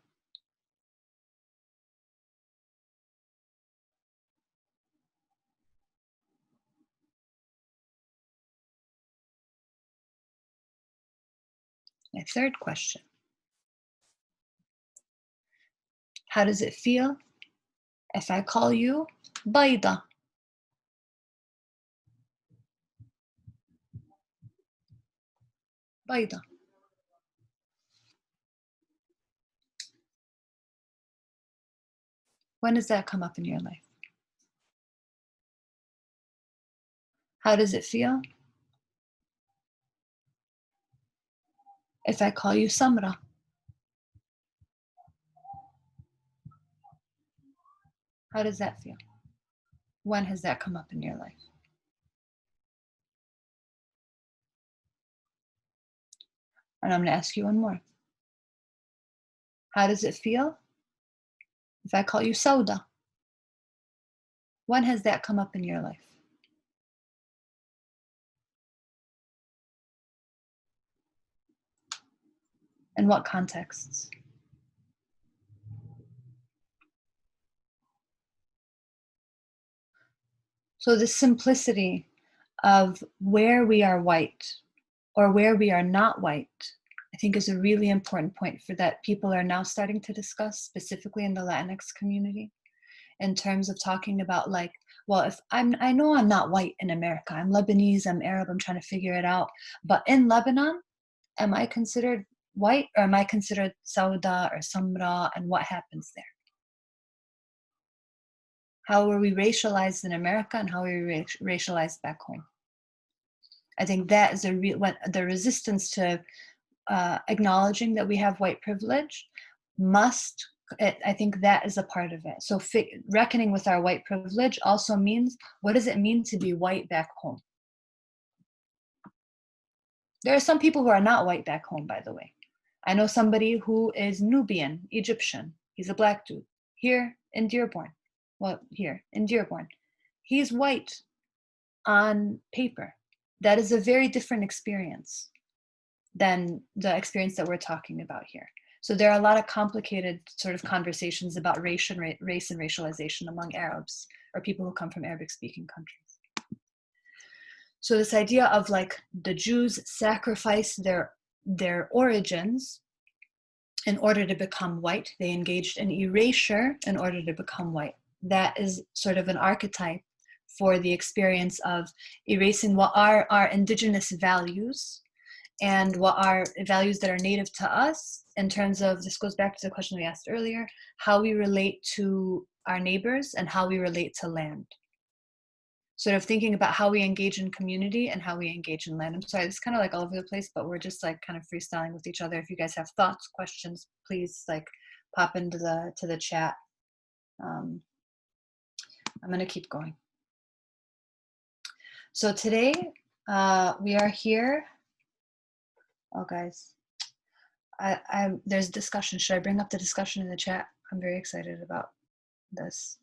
My third question, how does it feel if I call you bayda? Bayda. When does that come up in your life? How does it feel if I call you samra? How does that feel? When has that come up in your life? And I'm going to ask you one more. How does it feel if I call you Sauda? When has that come up in your life? In what contexts? So the simplicity of where we are white or where we are not white, I think is a really important point for that people are now starting to discuss, specifically in the Latinx community, in terms of talking about like, well, if I know I'm not white in America, I'm Lebanese, I'm Arab, I'm trying to figure it out, but in Lebanon, am I considered white, or am I considered Sauda or Samra, and what happens there? How were we racialized in America, and how were we racialized back home? I think that is the resistance to acknowledging that we have white privilege I think that is a part of it. So reckoning with our white privilege also means, what does it mean to be white back home? There are some people who are not white back home, by the way. I know somebody who is Nubian, Egyptian. He's a Black dude here in Dearborn. Well, here in Dearborn. He's white on paper. That is a very different experience than the experience that we're talking about here. So there are a lot of complicated sort of conversations about race and racialization among Arabs or people who come from Arabic-speaking countries. So this idea of like the Jews sacrificed their origins in order to become white. They engaged in erasure in order to become white. That is sort of an archetype for the experience of erasing what are our indigenous values and what are values that are native to us in terms of, this goes back to the question we asked earlier, how we relate to our neighbors and how we relate to land. Sort of thinking about how we engage in community and how we engage in land. I'm sorry, it's kind of like all over the place, but we're just like kind of freestyling with each other. If you guys have thoughts, questions, please like pop into the chat. I'm gonna keep going. So today we are here. Oh guys, there's discussion. Should I bring up the discussion in the chat? I'm very excited about this.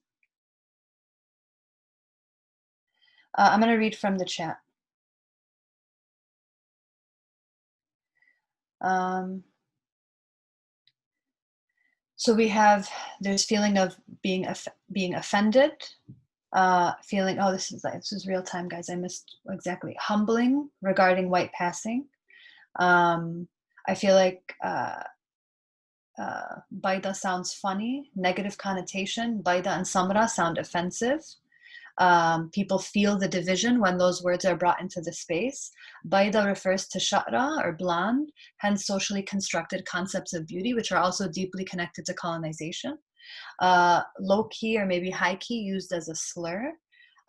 I'm going to read from the chat. So we have, there's feeling of being offended, feeling, oh, this is real time, guys. I missed exactly. Humbling regarding white passing. I feel like Baida sounds funny, negative connotation. Baida and Samra sound offensive. People feel the division when those words are brought into the space. Baida refers to sha'ra or blonde, hence socially constructed concepts of beauty, which are also deeply connected to colonization. Low key or maybe high key used as a slur.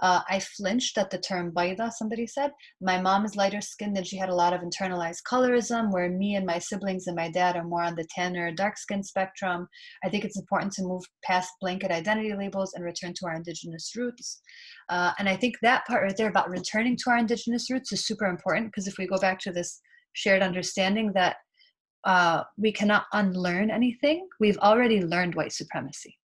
I flinched at the term Baida, somebody said. My mom is lighter skinned and she had a lot of internalized colorism, where me and my siblings and my dad are more on the tanner, dark skin spectrum. I think it's important to move past blanket identity labels and return to our indigenous roots. And I think that part right there about returning to our indigenous roots is super important, because if we go back to this shared understanding that we cannot unlearn anything, we've already learned white supremacy.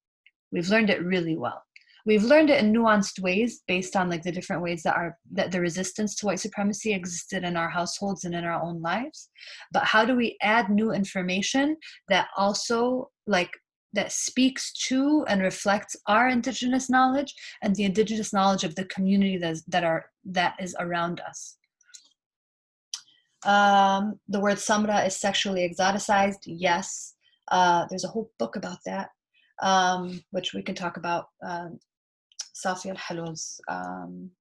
We've learned it really well. We've learned it in nuanced ways based on like the different ways that the resistance to white supremacy existed in our households and in our own lives. But how do we add new information that also like that speaks to and reflects our indigenous knowledge and the indigenous knowledge of the community that is around us? The word samra is sexually exoticized. Yes, there's a whole book about that, which we can talk about. Safia al-Halul's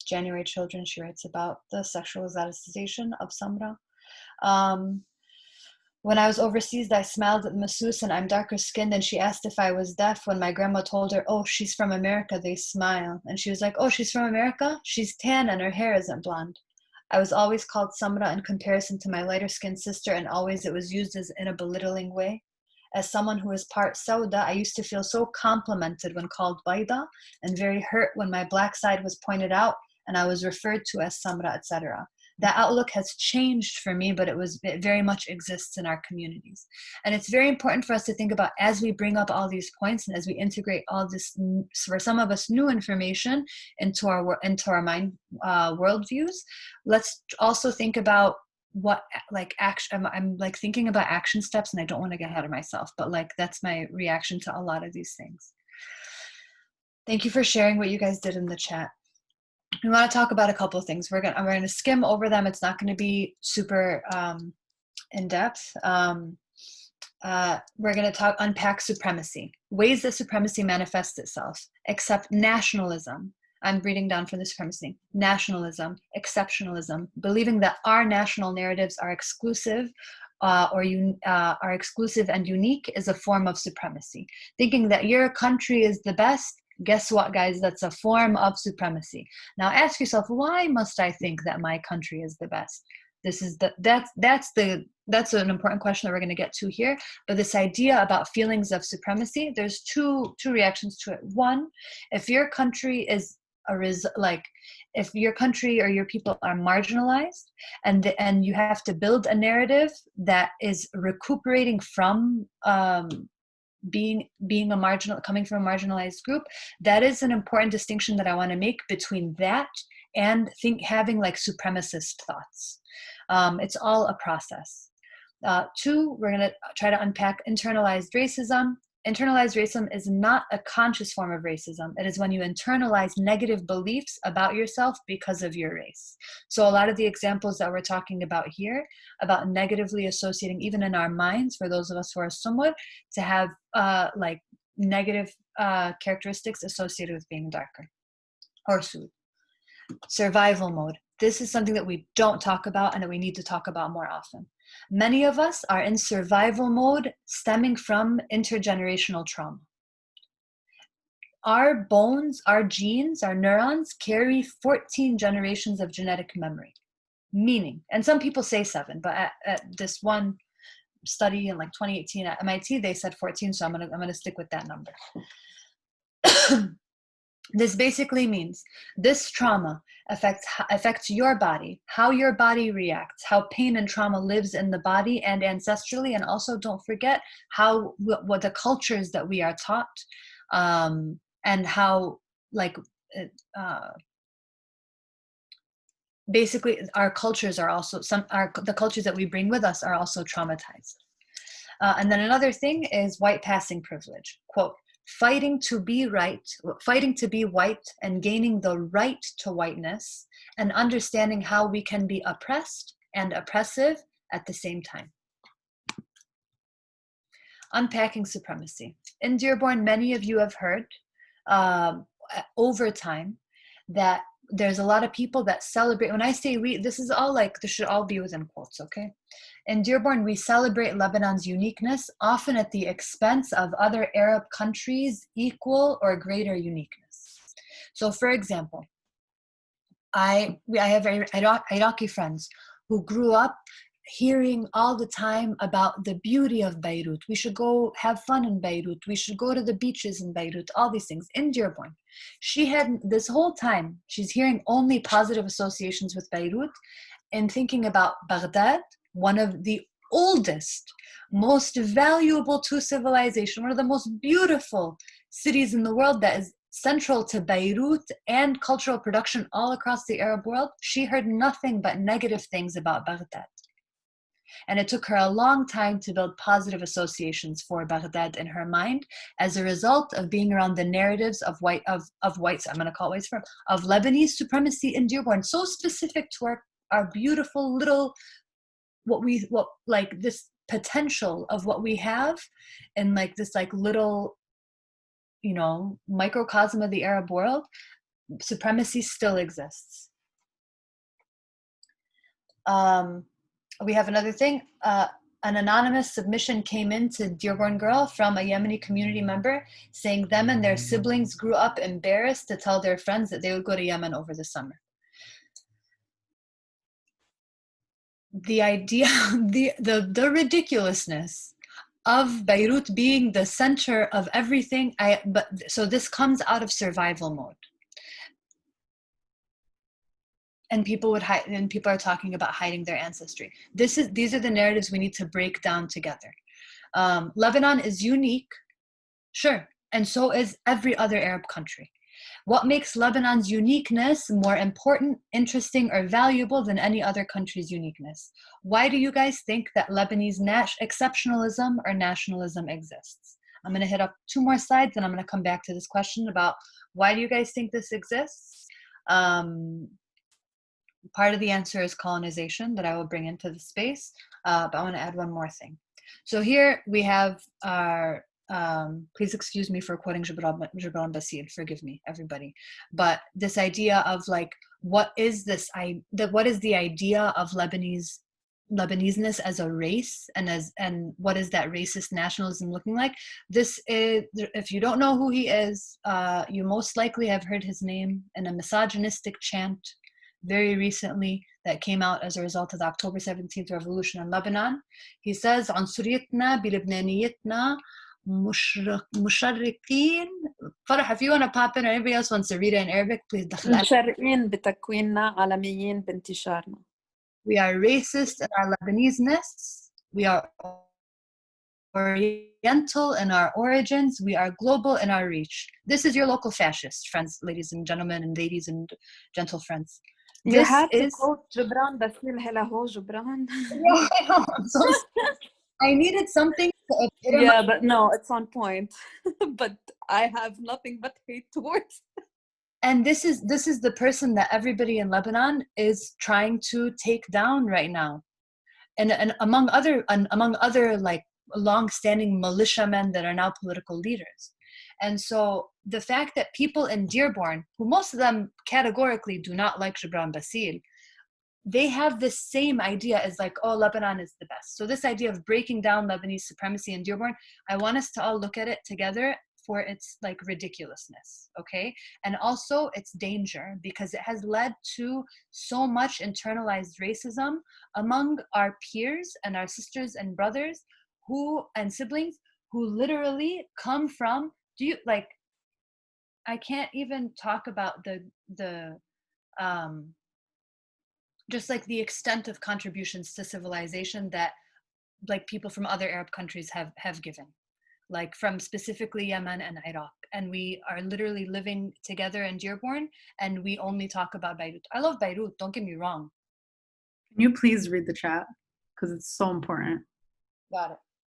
January Children, she writes about the sexual exoticization of samra. When I was overseas, I smiled at the masseuse and I'm darker skinned, and she asked if I was deaf. When my grandma told her, oh, she's from America, they smile. And she was like, oh, she's from America? She's tan and her hair isn't blonde. I was always called samra in comparison to my lighter skinned sister, and always it was used as in a belittling way. As someone who is part Sauda, I used to feel so complimented when called Baida, and very hurt when my black side was pointed out and I was referred to as Samra, etc. That outlook has changed for me, but it very much exists in our communities. And it's very important for us to think about, as we bring up all these points and as we integrate all this, for some of us, new information into our mind worldviews, let's also think about what like action. I'm like thinking about action steps, and I don't want to get ahead of myself, but like that's my reaction to a lot of these things. Thank you for sharing what you guys did in the chat. We want to talk about a couple of things. We're gonna skim over them. It's not going to be super in depth. We're going to unpack supremacy, ways that supremacy manifests itself, except nationalism. I'm reading down from the supremacy. Nationalism, exceptionalism, believing that our national narratives are exclusive are exclusive and unique is a form of supremacy. Thinking that your country is the best, guess what, guys? That's a form of supremacy. Now ask yourself, why must I think that my country is the best? That's an important question that we're going to get to here. But this idea about feelings of supremacy, there's two reactions to it. One, if your country is if your country or your people are marginalized, and you have to build a narrative that is recuperating from being coming from a marginalized group, that is an important distinction that I want to make between that and having like supremacist thoughts. It's all a process. Two, we're going to try to unpack internalized racism. Internalized racism is not a conscious form of racism. It is when you internalize negative beliefs about yourself because of your race. So a lot of the examples that we're talking about here, about negatively associating, even in our minds, for those of us who are Sumud, to have like negative characteristics associated with being darker or Sud. Survival mode. This is something that we don't talk about and that we need to talk about more often. Many of us are in survival mode stemming from intergenerational trauma. Our bones, our genes, our neurons carry 14 generations of genetic memory. Meaning, and some people say 7, but at this one study in like 2018 at MIT, they said 14, so I'm gonna stick with that number. This basically means this trauma affects your body, how your body reacts, how pain and trauma lives in the body and ancestrally, and also don't forget how what the cultures that we are taught, and how like basically our cultures are also the cultures that we bring with us are also traumatized. And then another thing is white passing privilege. Quote, fighting to be white and gaining the right to whiteness and understanding how we can be oppressed and oppressive at the same time. Unpacking supremacy. In Dearborn, many of you have heard over time that there's a lot of people that celebrate. When I say we, this should all be within quotes, okay? In Dearborn, we celebrate Lebanon's uniqueness, often at the expense of other Arab countries' equal or greater uniqueness. So, for example, I have Iraqi friends who grew up hearing all the time about the beauty of Beirut. We should go have fun in Beirut. We should go to the beaches in Beirut, all these things. In Dearborn, she had this whole time, she's hearing only positive associations with Beirut and thinking about Baghdad, one of the oldest, most valuable to civilization, one of the most beautiful cities in the world that is central to Beirut and cultural production all across the Arab world. She heard nothing but negative things about Baghdad. And it took her a long time to build positive associations for Baghdad in her mind as a result of being around the narratives of whites, I'm going to call it whites, of Lebanese supremacy in Dearborn, so specific to our beautiful little, this potential of what we have in like this like little, microcosm of the Arab world. Supremacy still exists. We have another thing. An anonymous submission came in to Dearborn Girl from a Yemeni community member saying them and their siblings grew up embarrassed to tell their friends that they would go to Yemen over the summer. The idea, the ridiculousness of Beirut being the center of everything, so this comes out of survival mode. And people would hide, and people are talking about hiding their ancestry. These are the narratives we need to break down together. Lebanon is unique, sure, and so is every other Arab country. What makes Lebanon's uniqueness more important, interesting, or valuable than any other country's uniqueness? Why do you guys think that Lebanese exceptionalism or nationalism exists? I'm going to hit up 2 more slides, and I'm going to come back to this question about why do you guys think this exists? Part of the answer is colonization that I will bring into the space, but I want to add one more thing. So here we have our, please excuse me for quoting Gibran Basid, forgive me, everybody. But this idea of like, what is the idea of Lebaneseness as a race, and what is that racist nationalism looking like? This is, if you don't know who he is, you most likely have heard his name in a misogynistic chant very recently that came out as a result of the October 17th revolution in Lebanon. He says, "Ansuriyatna bilibnaniyatna musharriqin." Farah, if you want to pop in, or anybody else wants to read it in Arabic, please. مشرقين بتكويننا عالميين بانتشارنا. We are racist in our Lebaneseness. We are Oriental in our origins. We are global in our reach. This is your local fascist, friends, ladies and gentlemen, and ladies and gentle friends. You This had to is quote Gibran Basil Helaho Gibran. yeah, I know. I'm so sorry. I needed something to epitomize. Yeah, but no, it's on point. But I have nothing but hate towards. And this is the person that everybody in Lebanon is trying to take down right now. And among other like long-standing militiamen that are now political leaders. And so the fact that people in Dearborn, who most of them categorically do not like Gibran Basil, they have this same idea as like, oh, Lebanon is the best. So this idea of breaking down Lebanese supremacy in Dearborn, I want us to all look at it together for its like ridiculousness, okay? And also its danger, because it has led to so much internalized racism among our peers and our sisters and brothers and siblings who literally come from, I can't even talk about the just like the extent of contributions to civilization that like people from other Arab countries have given, like from specifically Yemen and Iraq. And we are literally living together in Dearborn, and we only talk about Beirut. I love Beirut, don't get me wrong. Can you please read the chat? Because it's so important. Got it.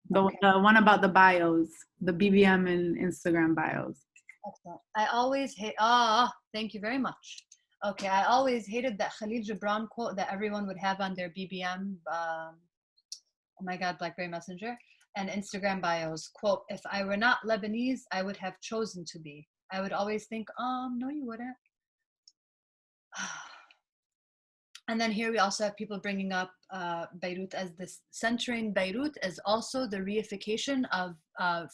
The one about the bios, the BBM and Instagram bios. Excellent. I always hate, thank you very much. Okay, I always hated that Khalil Gibran quote that everyone would have on their BBM, oh my God, BlackBerry Messenger, and Instagram bios. Quote, if I were not Lebanese, I would have chosen to be. I would always think, no, you wouldn't. And then here we also have people bringing up Beirut as this, centering Beirut as also the reification of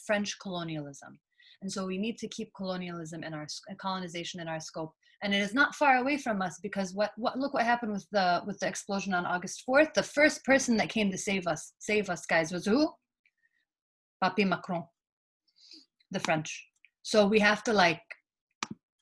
French colonialism. And so we need to keep colonialism in our colonization in our scope. And it is not far away from us, because look what happened with the explosion on August 4th. The first person that came to save us guys was who? Papi Macron, the French. So we have to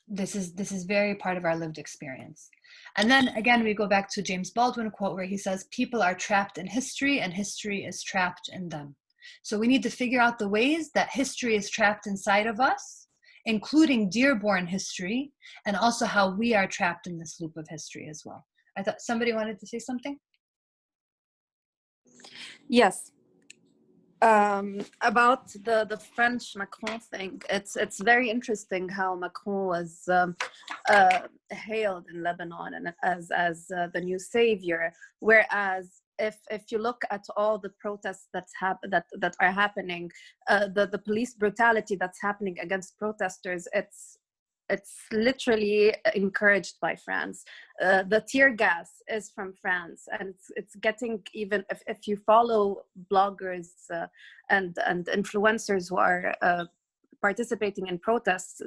this is very part of our lived experience. And then again, we go back to James Baldwin quote where he says, people are trapped in history and history is trapped in them. So we need to figure out the ways that history is trapped inside of us, including Dearborn history, and also how we are trapped in this loop of history as well. I thought somebody wanted to say something. Yes. About the French Macron thing, it's very interesting how Macron was hailed in Lebanon and as the new savior, whereas if you look at all the protests that are happening, the police brutality that's happening against protesters, it's literally encouraged by France. The tear gas is from France, and it's getting, even if you follow bloggers and influencers who are participating in protests,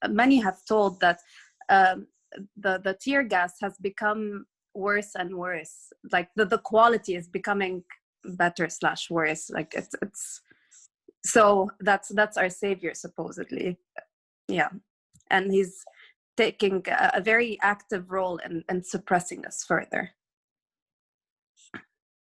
many have told that the tear gas has become worse and worse. Like the quality is becoming better / worse. Like it's so that's our savior supposedly, yeah. And he's taking a very active role in suppressing us further.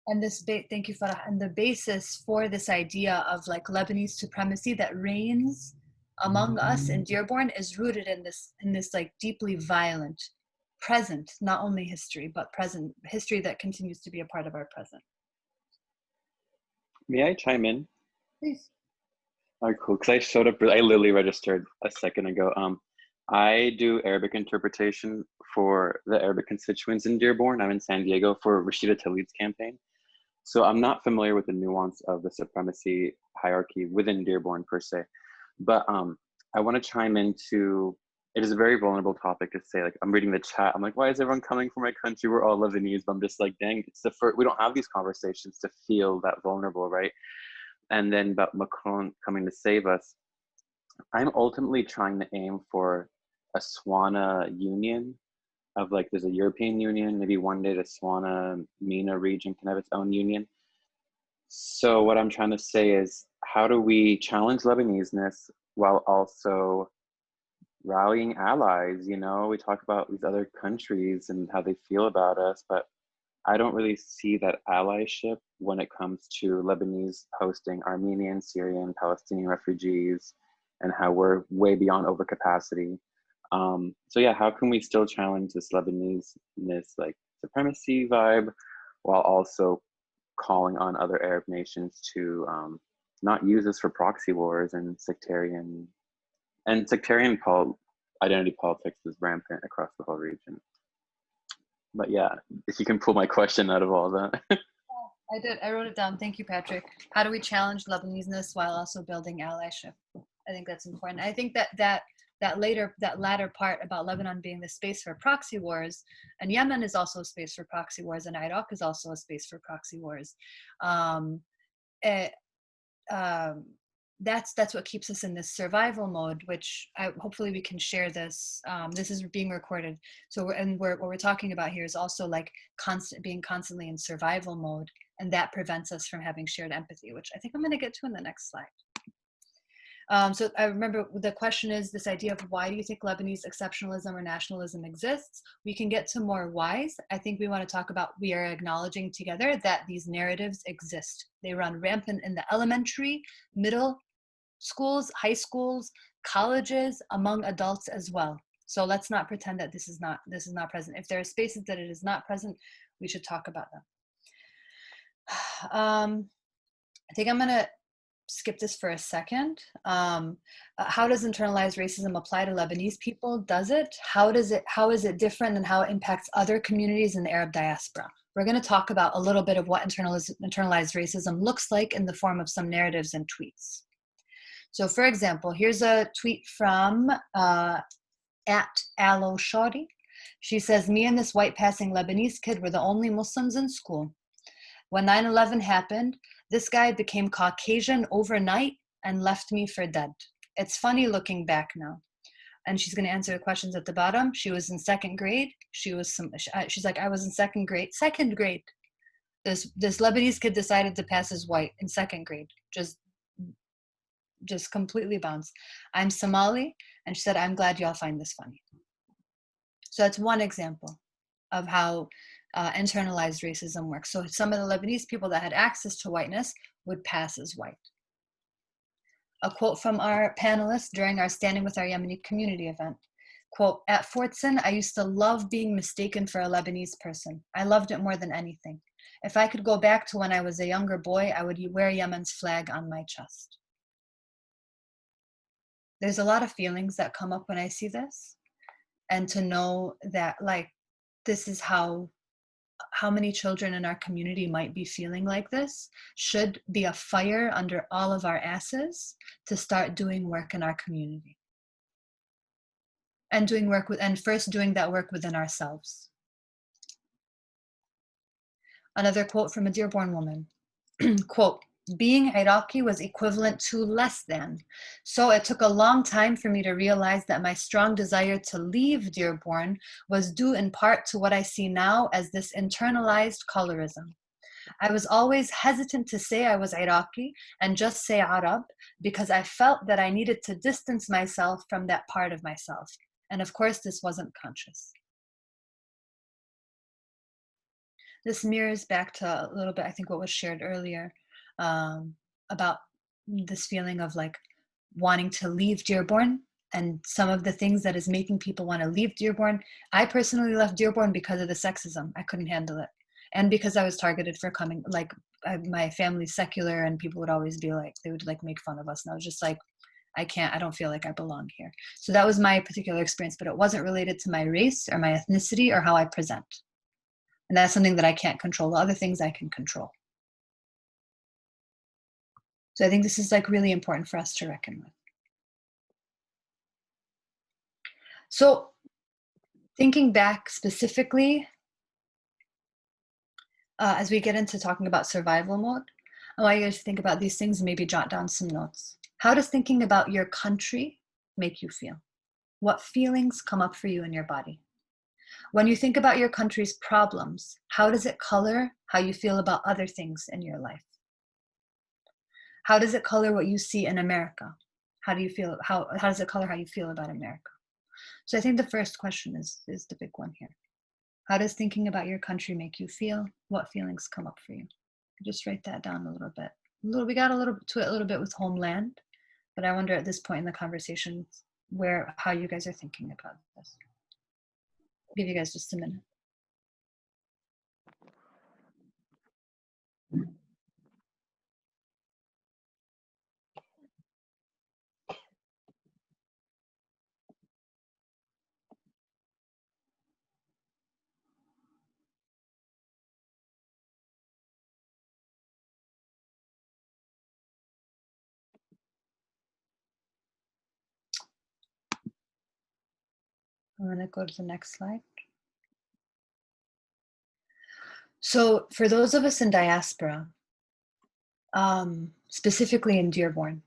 And thank you, Farah. And the basis for this idea of like Lebanese supremacy that reigns among us in Dearborn is rooted in this like deeply violent present, not only history, but present history that continues to be a part of our present. May I chime in? Please. All right, cool. Because I showed up, I literally registered a second ago. I do Arabic interpretation for the Arabic constituents in Dearborn. I'm in San Diego for Rashida Tlaib's campaign. So I'm not familiar with the nuance of the supremacy hierarchy within Dearborn per se. But I want to chime into, it is a very vulnerable topic to say, like, I'm reading the chat. I'm like, why is everyone coming from my country? We're all Lebanese. But I'm just like, dang, it's the first, we don't have these conversations to feel that vulnerable, right? And then about Macron coming to save us. I'm ultimately trying to aim for a SWANA union of like, there's a European Union, maybe one day the SWANA MENA region can have its own union. So what I'm trying to say is, how do we challenge Lebaneseness while also rallying allies? You know, we talk about these other countries and how they feel about us, but I don't really see that allyship when it comes to Lebanese hosting Armenian, Syrian, Palestinian refugees, and how we're way beyond overcapacity. So yeah, how can we still challenge this Lebanese like supremacy vibe while also calling on other Arab nations to not use this for proxy wars and sectarian identity politics is rampant across the whole region. But yeah, if you can pull my question out of all that. I did. I wrote it down. Thank you, Patrick. How do we challenge Lebaneseness while also building allyship? I think that's important. I think that latter part about Lebanon being the space for proxy wars, and Yemen is also a space for proxy wars, and Iraq is also a space for proxy wars. That's what keeps us in this survival mode, which hopefully we can share this. This is being recorded. So what we're talking about here is also like being constantly in survival mode, and that prevents us from having shared empathy, which I think I'm going to get to in the next slide. So I remember the question is this idea of why do you think Lebanese exceptionalism or nationalism exists? We can get to more whys. I think we want to talk about, we are acknowledging together that these narratives exist. They run rampant in the elementary, middle schools, high schools, colleges, among adults as well. So let's not pretend that this is not present. If there are spaces that it is not present, we should talk about them. I think I'm going to skip this for a second. How does internalized racism apply to Lebanese people? Does it? How is it different and how it impacts other communities in the Arab diaspora? We're going to talk about a little bit of what internalized racism looks like in the form of some narratives and tweets. So for example, here's a tweet from at Aloe Shawty. She says, me and this white passing Lebanese kid were the only Muslims in school. When 9/11 happened, this guy became Caucasian overnight and left me for dead. It's funny looking back now. And she's going to answer the questions at the bottom. She was in second grade. She's like, I was in second grade. Second grade. This Lebanese kid decided to pass as white in second grade. Just completely bounced. I'm Somali. And she said, I'm glad y'all find this funny. So that's one example of how internalized racism works. So some of the Lebanese people that had access to whiteness would pass as white. A quote from our panelists during our Standing with Our Yemeni Community event. Quote, at Fortson, I used to love being mistaken for a Lebanese person. I loved it more than anything. If I could go back to when I was a younger boy, I would wear Yemen's flag on my chest. There's a lot of feelings that come up when I see this. And to know that, like, this is how many children in our community might be feeling like this should be a fire under all of our asses to start doing work in our community. And first doing that work within ourselves. Another quote from a Dearborn woman. Quote, being Iraqi was equivalent to less than. So it took a long time for me to realize that my strong desire to leave Dearborn was due in part to what I see now as this internalized colorism. I was always hesitant to say I was Iraqi and just say Arab because I felt that I needed to distance myself from that part of myself. And of course, this wasn't conscious. This mirrors back to a little bit, I think, what was shared earlier about this feeling of like wanting to leave Dearborn and some of the things that is making people want to leave Dearborn. I personally left Dearborn because of the sexism. I couldn't handle it. And because I was targeted for coming, like my family's secular and people would always be like, they would like make fun of us. And I was just like, I don't feel like I belong here. So that was my particular experience, but it wasn't related to my race or my ethnicity or how I present. And that's something that I can't control. The other things I can control. So I think this is like really important for us to reckon with. So thinking back specifically, as we get into talking about survival mode, I want you guys to think about these things and maybe jot down some notes. How does thinking about your country make you feel? What feelings come up for you in your body? When you think about your country's problems, how does it color how you feel about other things in your life? How does it color what you see in America? How do you feel? How does it color how you feel about America? So I think the first question is the big one here. How does thinking about your country make you feel? What feelings come up for you? Just write that down a little bit. We got a little bit with homeland, but I wonder at this point in the conversation, how you guys are thinking about this. I'll give you guys just a minute. I'm going to go to the next slide. So for those of us in diaspora, specifically in Dearborn,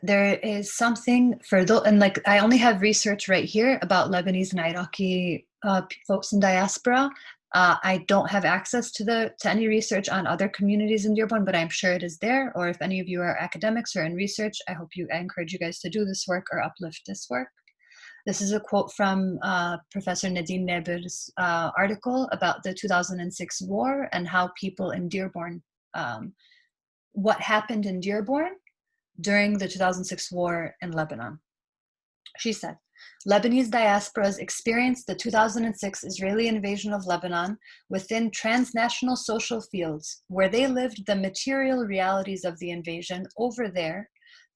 there is something for those, and like I only have research right here about Lebanese and Iraqi folks in diaspora. I don't have access to any research on other communities in Dearborn, but I'm sure it is there. Or if any of you are academics or in research, I encourage you guys to do this work or uplift this work. This is a quote from Professor Nadine Neber's article about the 2006 war and how people in Dearborn, what happened in Dearborn during the 2006 war in Lebanon. She said, Lebanese diasporas experienced the 2006 Israeli invasion of Lebanon within transnational social fields, where they lived the material realities of the invasion over there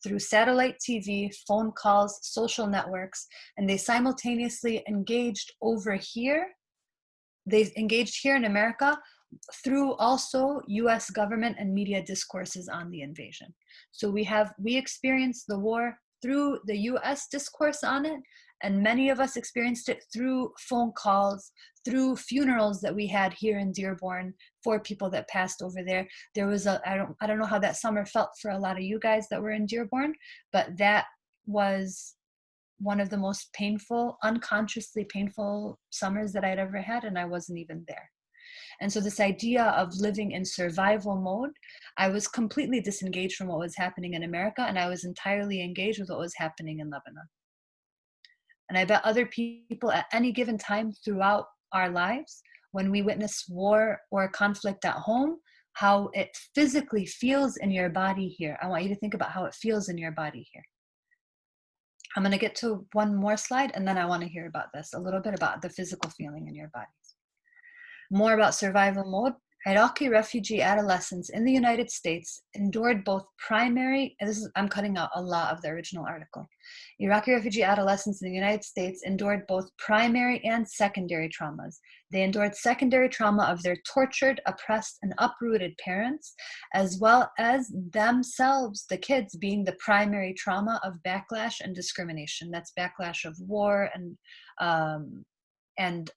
through satellite TV, phone calls, social networks, and they simultaneously engaged over here. They engaged here in America through also US government and media discourses on the invasion. So we experienced the war through the US discourse on it, and many of us experienced it through phone calls, through funerals that we had here in Dearborn for people that passed over there. There was I don't know how that summer felt for a lot of you guys that were in Dearborn, but that was one of the most painful, unconsciously painful summers that I'd ever had, and I wasn't even there. And so this idea of living in survival mode, I was completely disengaged from what was happening in America, and I was entirely engaged with what was happening in Lebanon. And I bet other people at any given time throughout our lives, when we witness war or conflict at home, how it physically feels in your body here. I want you to think about how it feels in your body here. I'm going to get to one more slide, and then I want to hear about this, a little bit about the physical feeling in your bodies. More about survival mode. Iraqi refugee adolescents in the United States endured both primary, and I'm cutting out a lot of the original article. Iraqi refugee adolescents in the United States endured both primary and secondary traumas. They endured secondary trauma of their tortured, oppressed, and uprooted parents, as well as themselves, the kids, being the primary trauma of backlash and discrimination. That's backlash of war and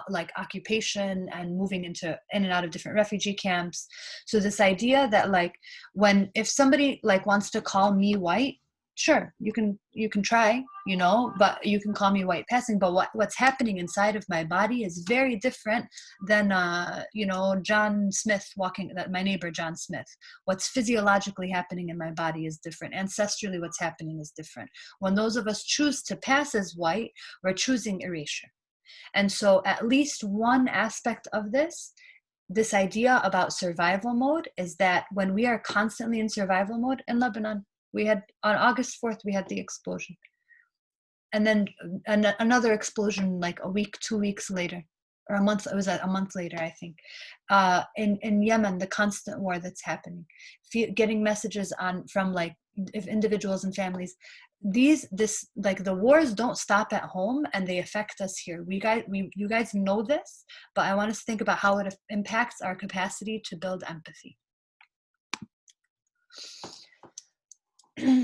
like occupation and moving in and out of different refugee camps. So this idea that like if somebody like wants to call me white, sure, you can try, but you can call me white passing, but what's happening inside of my body is very different than John Smith my neighbor John Smith. What's physiologically happening in my body is different. Ancestrally, what's happening is different. When those of us choose to pass as white, we're choosing erasure. And so at least one aspect of this idea about survival mode is that when we are constantly in survival mode in Lebanon, on August 4th, we had the explosion. And then another explosion like a week, 2 weeks later, or a month later, I think. In Yemen, the constant war that's happening, getting messages from like individuals and families. The wars don't stop at home, and they affect us here. You guys know this, but I want us to think about how it impacts our capacity to build empathy.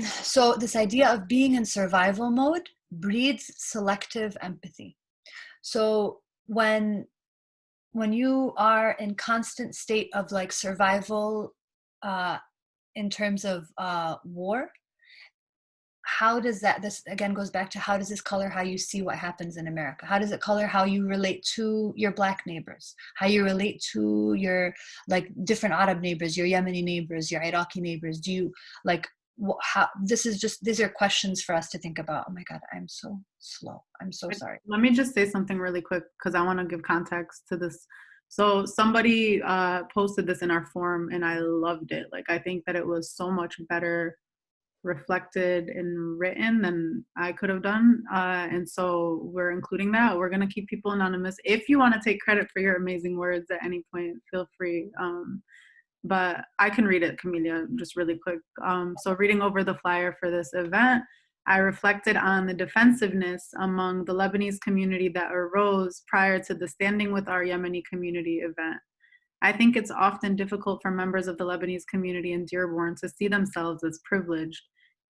So this idea of being in survival mode breeds selective empathy. So when you are in constant state of like survival in terms of war, how does this again goes back to how does this color how you see what happens in America? How does it color how you relate to your Black neighbors, how you relate to your like different Arab neighbors, your Yemeni neighbors, your Iraqi neighbors? Do you like these are questions for us to think about. Oh my God, I'm so slow. I'm so sorry. Let me just say something really quick because I want to give context to this. So somebody posted this in our forum and I loved it. Like, I think that it was so much better reflected and written than I could have done. And so we're including that. We're going to keep people anonymous. If you want to take credit for your amazing words at any point, feel free. But I can read it, Kamelya, just really quick. So reading over the flyer for this event, I reflected on the defensiveness among the Lebanese community that arose prior to the Standing with Our Yemeni Community event. I think it's often difficult for members of the Lebanese community in Dearborn to see themselves as privileged,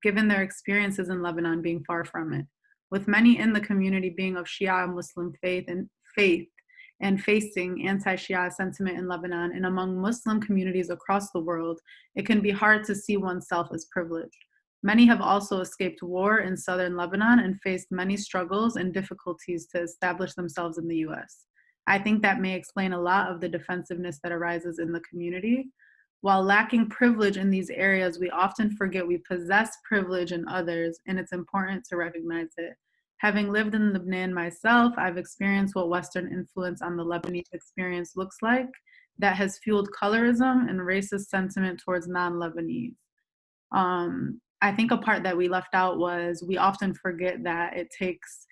given their experiences in Lebanon being far from it. With many in the community being of Shia Muslim faith and facing anti-Shia sentiment in Lebanon and among Muslim communities across the world, it can be hard to see oneself as privileged. Many have also escaped war in southern Lebanon and faced many struggles and difficulties to establish themselves in the US. I think that may explain a lot of the defensiveness that arises in the community. While lacking privilege in these areas, we often forget we possess privilege in others, and it's important to recognize it. Having lived in Lebanon myself, I've experienced what Western influence on the Lebanese experience looks like that has fueled colorism and racist sentiment towards non-Lebanese. I think a part that we left out was we often forget that it takes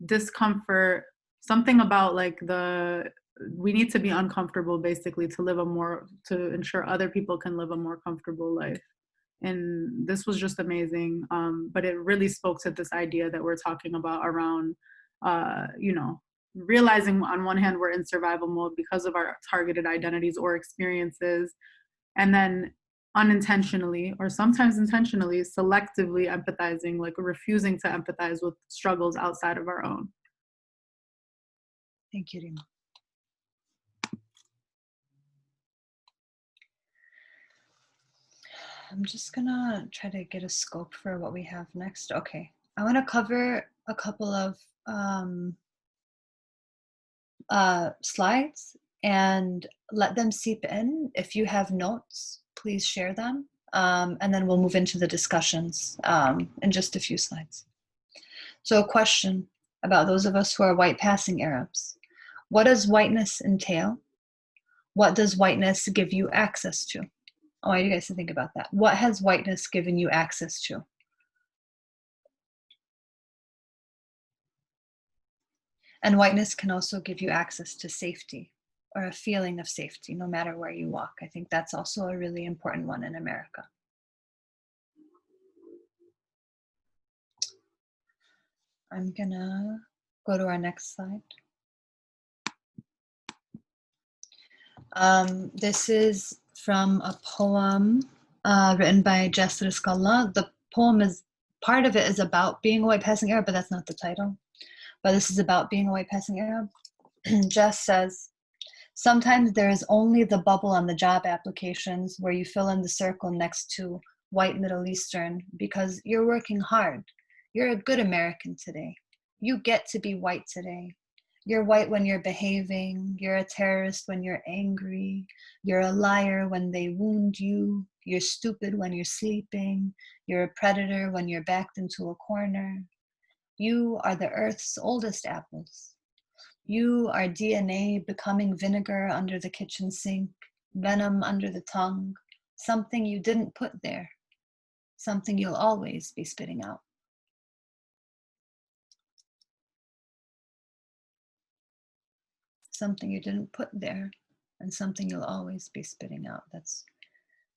discomfort, something about like we need to be uncomfortable basically to ensure other people can live a more comfortable life. And this was just amazing. But it really spoke to this idea that we're talking about around, realizing on one hand we're in survival mode because of our targeted identities or experiences, and then unintentionally or sometimes intentionally selectively empathizing, like refusing to empathize with struggles outside of our own. Thank you, Rima. I'm just gonna try to get a scope for what we have next. Okay, I want to cover a couple of slides and let them seep in. If you have notes, please share them. And then we'll move into the discussions in just a few slides. So a question about those of us who are white passing Arabs. What does whiteness entail? What does whiteness give you access to? I want you guys to think about that. What has whiteness given you access to? And whiteness can also give you access to safety or a feeling of safety no matter where you walk. I think that's also a really important one in America. I'm gonna go to our next slide. This is from a poem written by Jess Rizkallah. The poem part of it is about being a white passing Arab, but that's not the title. But this is about being a white passing Arab. Jess says, sometimes there is only the bubble on the job applications where you fill in the circle next to white Middle Eastern because you're working hard. You're a good American today. You get to be white today. You're white when you're behaving. You're a terrorist when you're angry. You're a liar when they wound you. You're stupid when you're sleeping. You're a predator when you're backed into a corner. You are the earth's oldest apples. You are DNA becoming vinegar under the kitchen sink, venom under the tongue, something you didn't put there, something you'll always be spitting out. Something you didn't put there and something you'll always be spitting out. That's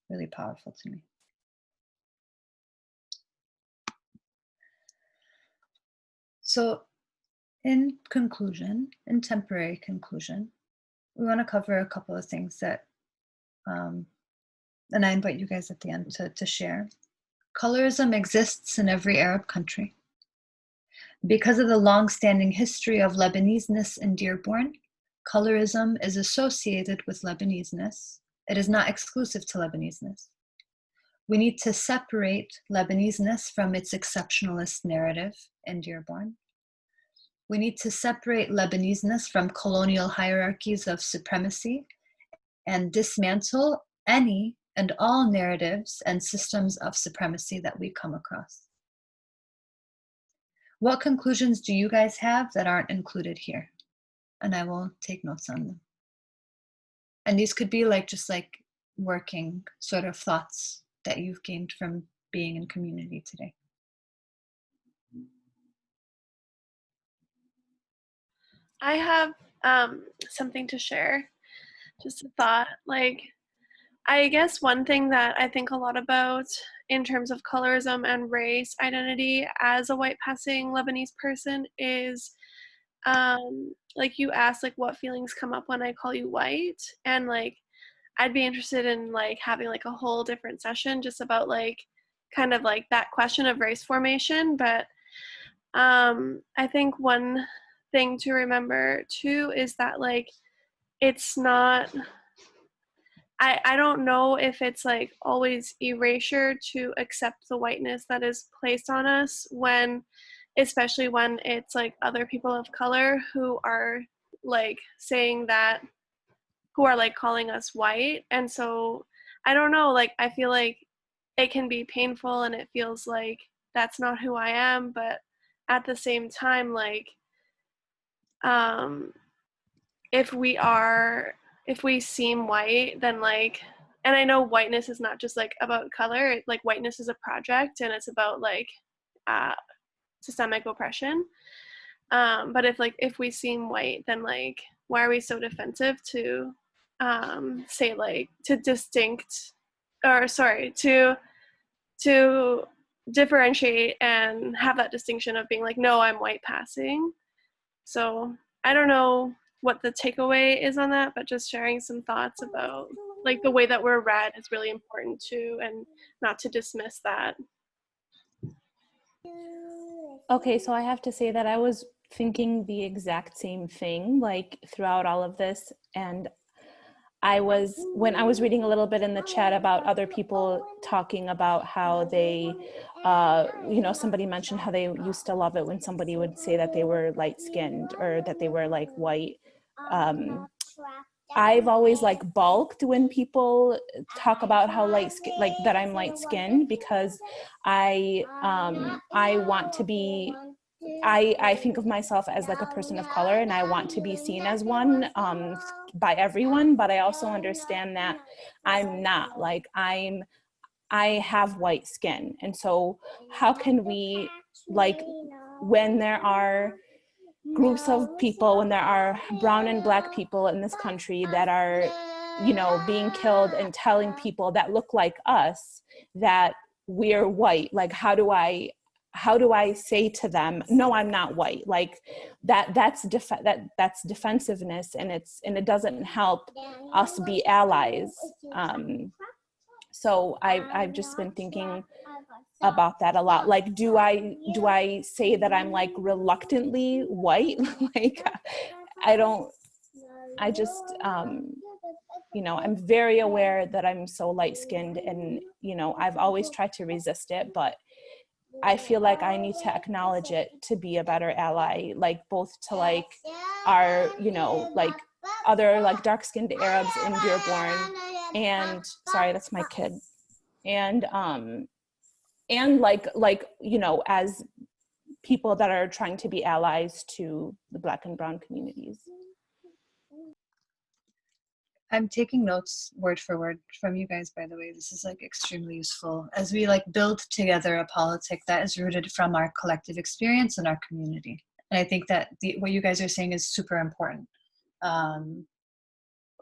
really powerful to me. So in conclusion, in temporary conclusion, we want to cover a couple of things that, and I invite you guys at the end to share. Colorism exists in every Arab country. Because of the long-standing history of Lebaneseness in Dearborn, colorism is associated with Lebaneseness. It is not exclusive to Lebaneseness. We need to separate Lebaneseness from its exceptionalist narrative in Dearborn. We need to separate Lebaneseness from colonial hierarchies of supremacy and dismantle any and all narratives and systems of supremacy that we come across. What conclusions do you guys have that aren't included here? And I will take notes on them. And these could be like just like working sort of thoughts that you've gained from being in community today. I have something to share. Just a thought. Like, I guess one thing that I think a lot about in terms of colorism and race identity as a white passing Lebanese person is like you asked, like, what feelings come up when I call you white, and like I'd be interested in like having like a whole different session just about like kind of like that question of race formation. But I think one thing to remember too is that like it's not, I don't know if it's like always erasure to accept the whiteness that is placed on us when, especially when it's like other people of color who are like saying that, who are like calling us white. And so I don't know, like I feel like it can be painful and it feels like that's not who I am, but at the same time, like if we seem white, then like, and I know whiteness is not just like about color, like whiteness is a project and it's about like systemic oppression. But if we seem white, then like why are we so defensive to say like to distinct, or sorry, to differentiate and have that distinction of being like, no, I'm white passing. So I don't know what the takeaway is on that, but just sharing some thoughts about like the way that we're read is really important too, and not to dismiss that. Okay, so I have to say that I was thinking the exact same thing like throughout all of this, and when I was reading a little bit in the chat about other people talking about how they, somebody mentioned how they used to love it when somebody would say that they were light skinned or that they were like white. I've always like balked when people talk about how like that I'm light skinned, because I want to be, I think of myself as like a person of color, and I want to be seen as one by everyone, but I also understand that I'm not, like I have white skin. And so how can we, like, when there are groups of people, when there are brown and black people in this country that are, being killed, and telling people that look like us that we're white, like how do I say to them, no, I'm not white? Like that's defensiveness, and it doesn't help us be allies. So I've just been thinking about that a lot. Like, do I say that I'm like reluctantly white? Like, I'm very aware that I'm so light skinned, and, I've always tried to resist it, but I feel like I need to acknowledge it to be a better ally, like both to like our, like other like dark skinned Arabs in Dearborn, and sorry, that's my kid. And like, as people that are trying to be allies to the Black and brown communities. I'm taking notes word for word from you guys, by the way. This is like extremely useful as we like build together a politic that is rooted from our collective experience and our community. And I think that what you guys are saying is super important.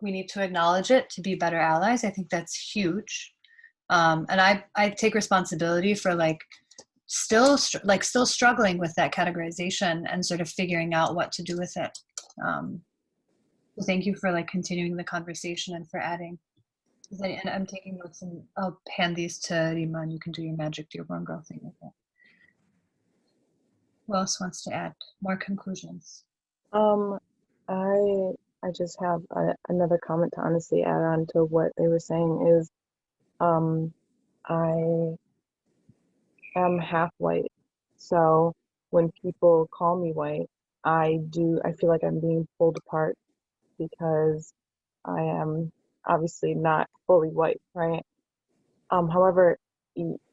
We need to acknowledge it to be better allies. I think that's huge. And I take responsibility for like still struggling with that categorization and sort of figuring out what to do with it. So thank you for like continuing the conversation and for adding. And I'm taking notes, and I'll hand these to Rima, and you can do your magic Dearborn girl thing with it. Who else wants to add more conclusions? I just have another comment to honestly add on to what they were saying is, I am half white. So when people call me white, I feel like I'm being pulled apart because I am obviously not fully white, right? However,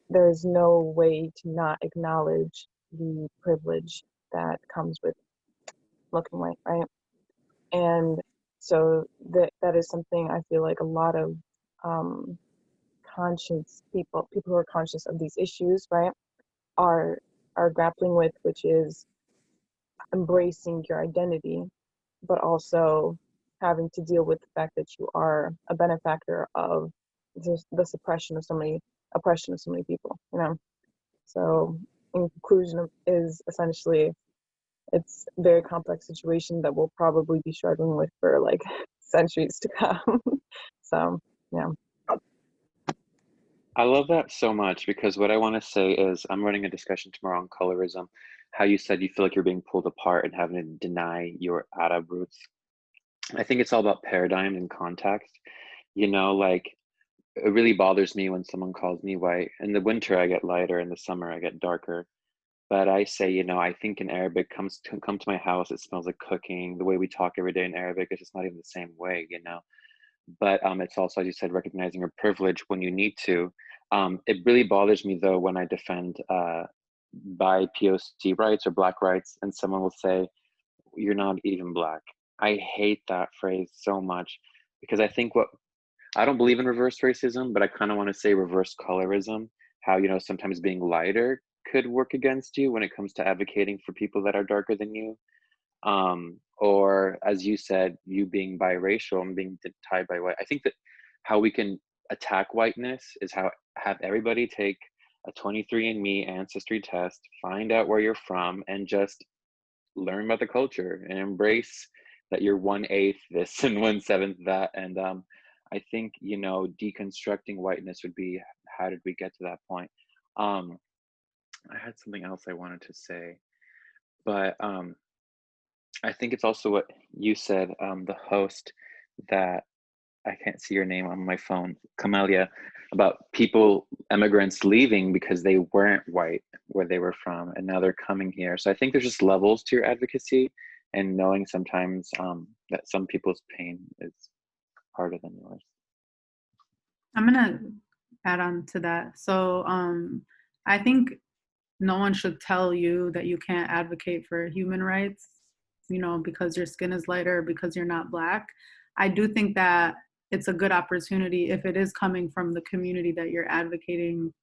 there's no way to not acknowledge the privilege that comes with looking white, right? And so that is something I feel like a lot of conscious people who are conscious of these issues, right, are grappling with, which is embracing your identity, but also having to deal with the fact that you are a benefactor of the suppression of so many, oppression of so many people, you know. So inclusion is essentially, it's a very complex situation that we'll probably be struggling with for like centuries to come. So yeah. I love that so much, because what I want to say is I'm running a discussion tomorrow on colorism, how you said you feel like you're being pulled apart and having to deny your Arab roots. I think it's all about paradigm and context. You know, like, it really bothers me when someone calls me white. In the winter, I get lighter. In the summer, I get darker. But I say, you know, I think in Arabic, come to my house, it smells like cooking. The way we talk every day in Arabic is just not even the same way, you know. But it's also, as you said, recognizing your privilege when you need to. It really bothers me, though, when I defend by POC rights or Black rights, and someone will say, you're not even Black. I hate that phrase so much, because I think I don't believe in reverse racism, but I kind of want to say reverse colorism, how, you know, sometimes being lighter could work against you when it comes to advocating for people that are darker than you. Or as you said, you being biracial and being tied by white. I think that how we can attack whiteness is have everybody take a 23andMe ancestry test, find out where you're from, and just learn about the culture and embrace that you're 1/8 this and 1/7 that. And I think, you know, deconstructing whiteness would be, how did we get to that point? I had something else I wanted to say, but I think it's also what you said, the host, that I can't see your name on my phone, Kamelya, about immigrants leaving because they weren't white where they were from, and now they're coming here. So I think there's just levels to your advocacy, and knowing sometimes that some people's pain is harder than yours. I'm gonna add on to that. So I think no one should tell you that you can't advocate for human rights, you know, because your skin is lighter, because you're not Black. I do think that it's a good opportunity, if it is coming from the community that you're advocating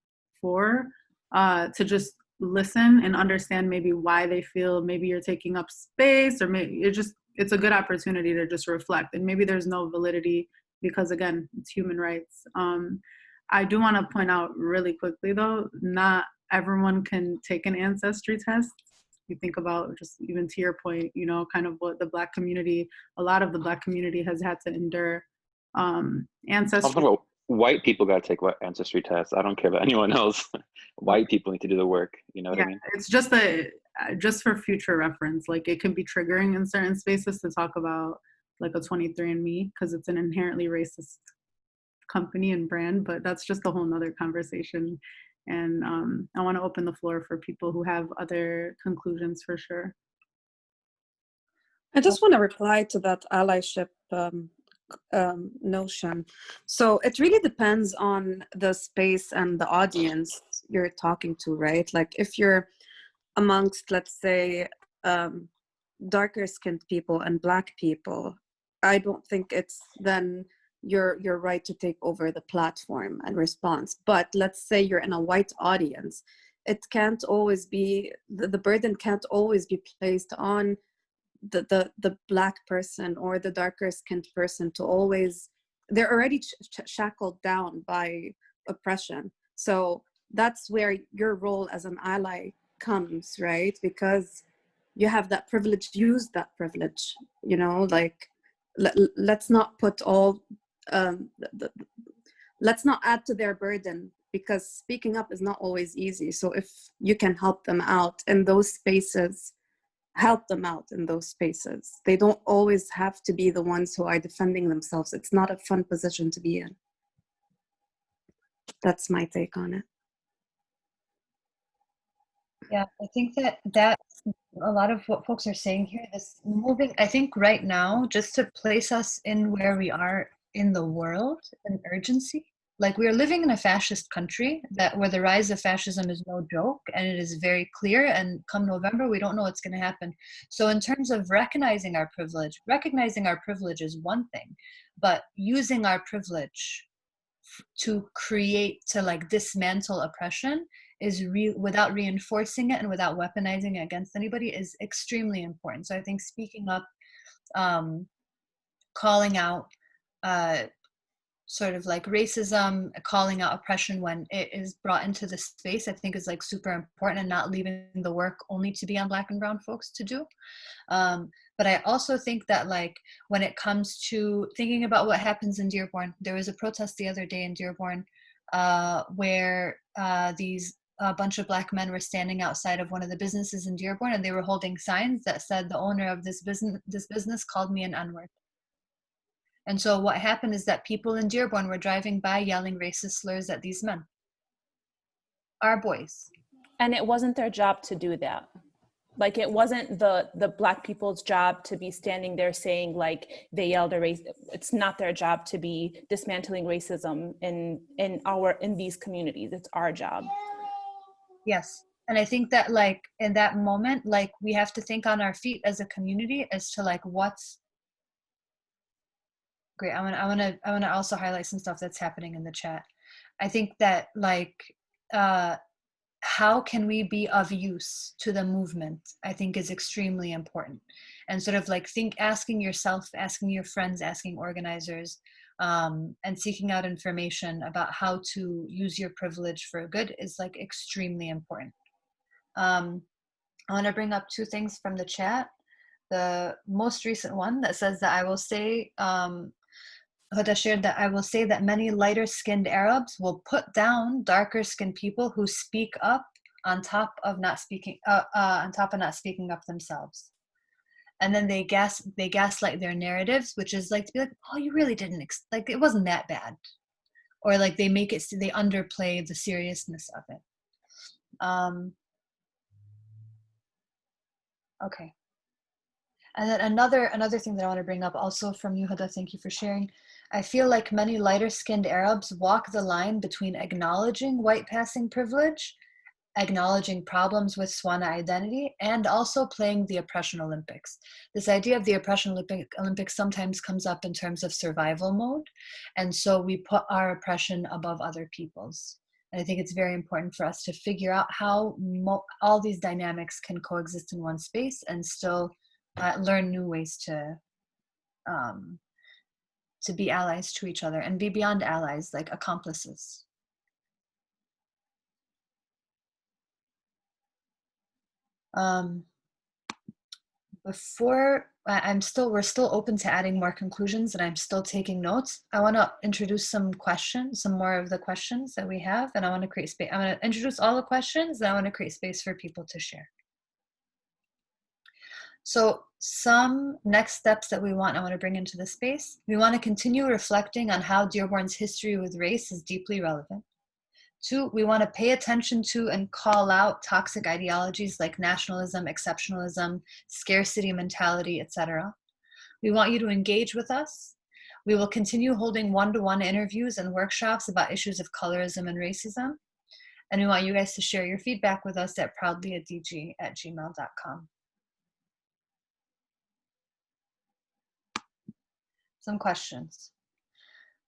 for, to just listen and understand maybe why they feel maybe you're taking up space, or maybe it's a good opportunity to just reflect. And maybe there's no validity because, again, it's human rights. I do want to point out really quickly, though, not everyone can take an ancestry test. You think about, just even to your point, you know, kind of what a lot of the Black community has had to endure. Ancestry. Also, white people got to take what ancestry tests. I don't care about anyone else. White people need to do the work. You know what I mean? It's just for future reference. Like, it can be triggering in certain spaces to talk about like a 23andMe, because it's an inherently racist company and brand, but that's just a whole nother conversation. And I want to open the floor for people who have other conclusions, for sure. I just want to reply to that allyship notion. So it really depends on the space and the audience you're talking to, right? Like, if you're amongst, let's say, darker skinned people and Black people, I don't think it's then your right to take over the platform and response. But let's say you're in a white audience, it can't always be, the burden can't always be placed on the Black person or the darker skinned person to always, they're already shackled down by oppression. So that's where your role as an ally comes, right? Because you have that privilege, use that privilege, you know, like, let's not put all, let's not add to their burden, because speaking up is not always easy. So if you can help them out in those spaces, help them out in those spaces. They don't always have to be the ones who are defending themselves. It's not a fun position to be in. That's my take on it. Yeah, I think that a lot of what folks are saying here, this moving, I think right now, just to place us in where we are in the world, an urgency. Like, we're living in a fascist country where the rise of fascism is no joke, and it is very clear, and come November, we don't know what's going to happen. So in terms of recognizing our privilege is one thing, but using our privilege to create, to like dismantle oppression is without reinforcing it and without weaponizing it against anybody is extremely important. So I think speaking up, calling out sort of like racism, calling out oppression when it is brought into the space, I think is like super important, and not leaving the work only to be on Black and brown folks to do. But I also think that like when it comes to thinking about what happens in Dearborn, there was a protest the other day in Dearborn where a bunch of Black men were standing outside of one of the businesses in Dearborn, and they were holding signs that said, "The owner of this business called me an N-word." And so what happened is that people in Dearborn were driving by yelling racist slurs at these men, our boys. And it wasn't their job to do that. Like, it wasn't the Black people's job to be standing there saying like they yelled a race. It's not their job to be dismantling racism in these communities. It's our job. Yes. And I think that like in that moment, like we have to think on our feet as a community as to like what's great. I want to also highlight some stuff that's happening in the chat. I think that like how can we be of use to the movement, I think is extremely important. And sort of like asking yourself, asking your friends, asking organizers, and seeking out information about how to use your privilege for good is like extremely important. I want to bring up two things from the chat. The most recent one that says that I will say, Huda shared that I will say that many lighter-skinned Arabs will put down darker-skinned people who speak up on top of not speaking up themselves. And then they gaslight their narratives, which is like to be like, oh, you really didn't like it wasn't that bad, or like they underplay the seriousness of it. Okay. And then another thing that I want to bring up also from you, Huda, thank you for sharing. I feel like many lighter-skinned Arabs walk the line between acknowledging white passing privilege, acknowledging problems with Swana identity, and also playing the oppression Olympics. This idea of the oppression Olympics sometimes comes up in terms of survival mode. And so we put our oppression above other people's. And I think it's very important for us to figure out how all these dynamics can coexist in one space and still learn new ways to be allies to each other and be beyond allies, like accomplices. We're still open to adding more conclusions, and I'm still taking notes. I want to introduce some more of the questions that we have, and I want to create space. I'm going to introduce all the questions, and I want to create space for people to share. So some next steps that I want to bring into the space. We want to continue reflecting on how Dearborn's history with race is deeply relevant. 2, we want to pay attention to and call out toxic ideologies like nationalism, exceptionalism, scarcity mentality, etc. We want you to engage with us. We will continue holding one-to-one interviews and workshops about issues of colorism and racism. And we want you guys to share your feedback with us at proudlyadg@gmail.com. Some questions.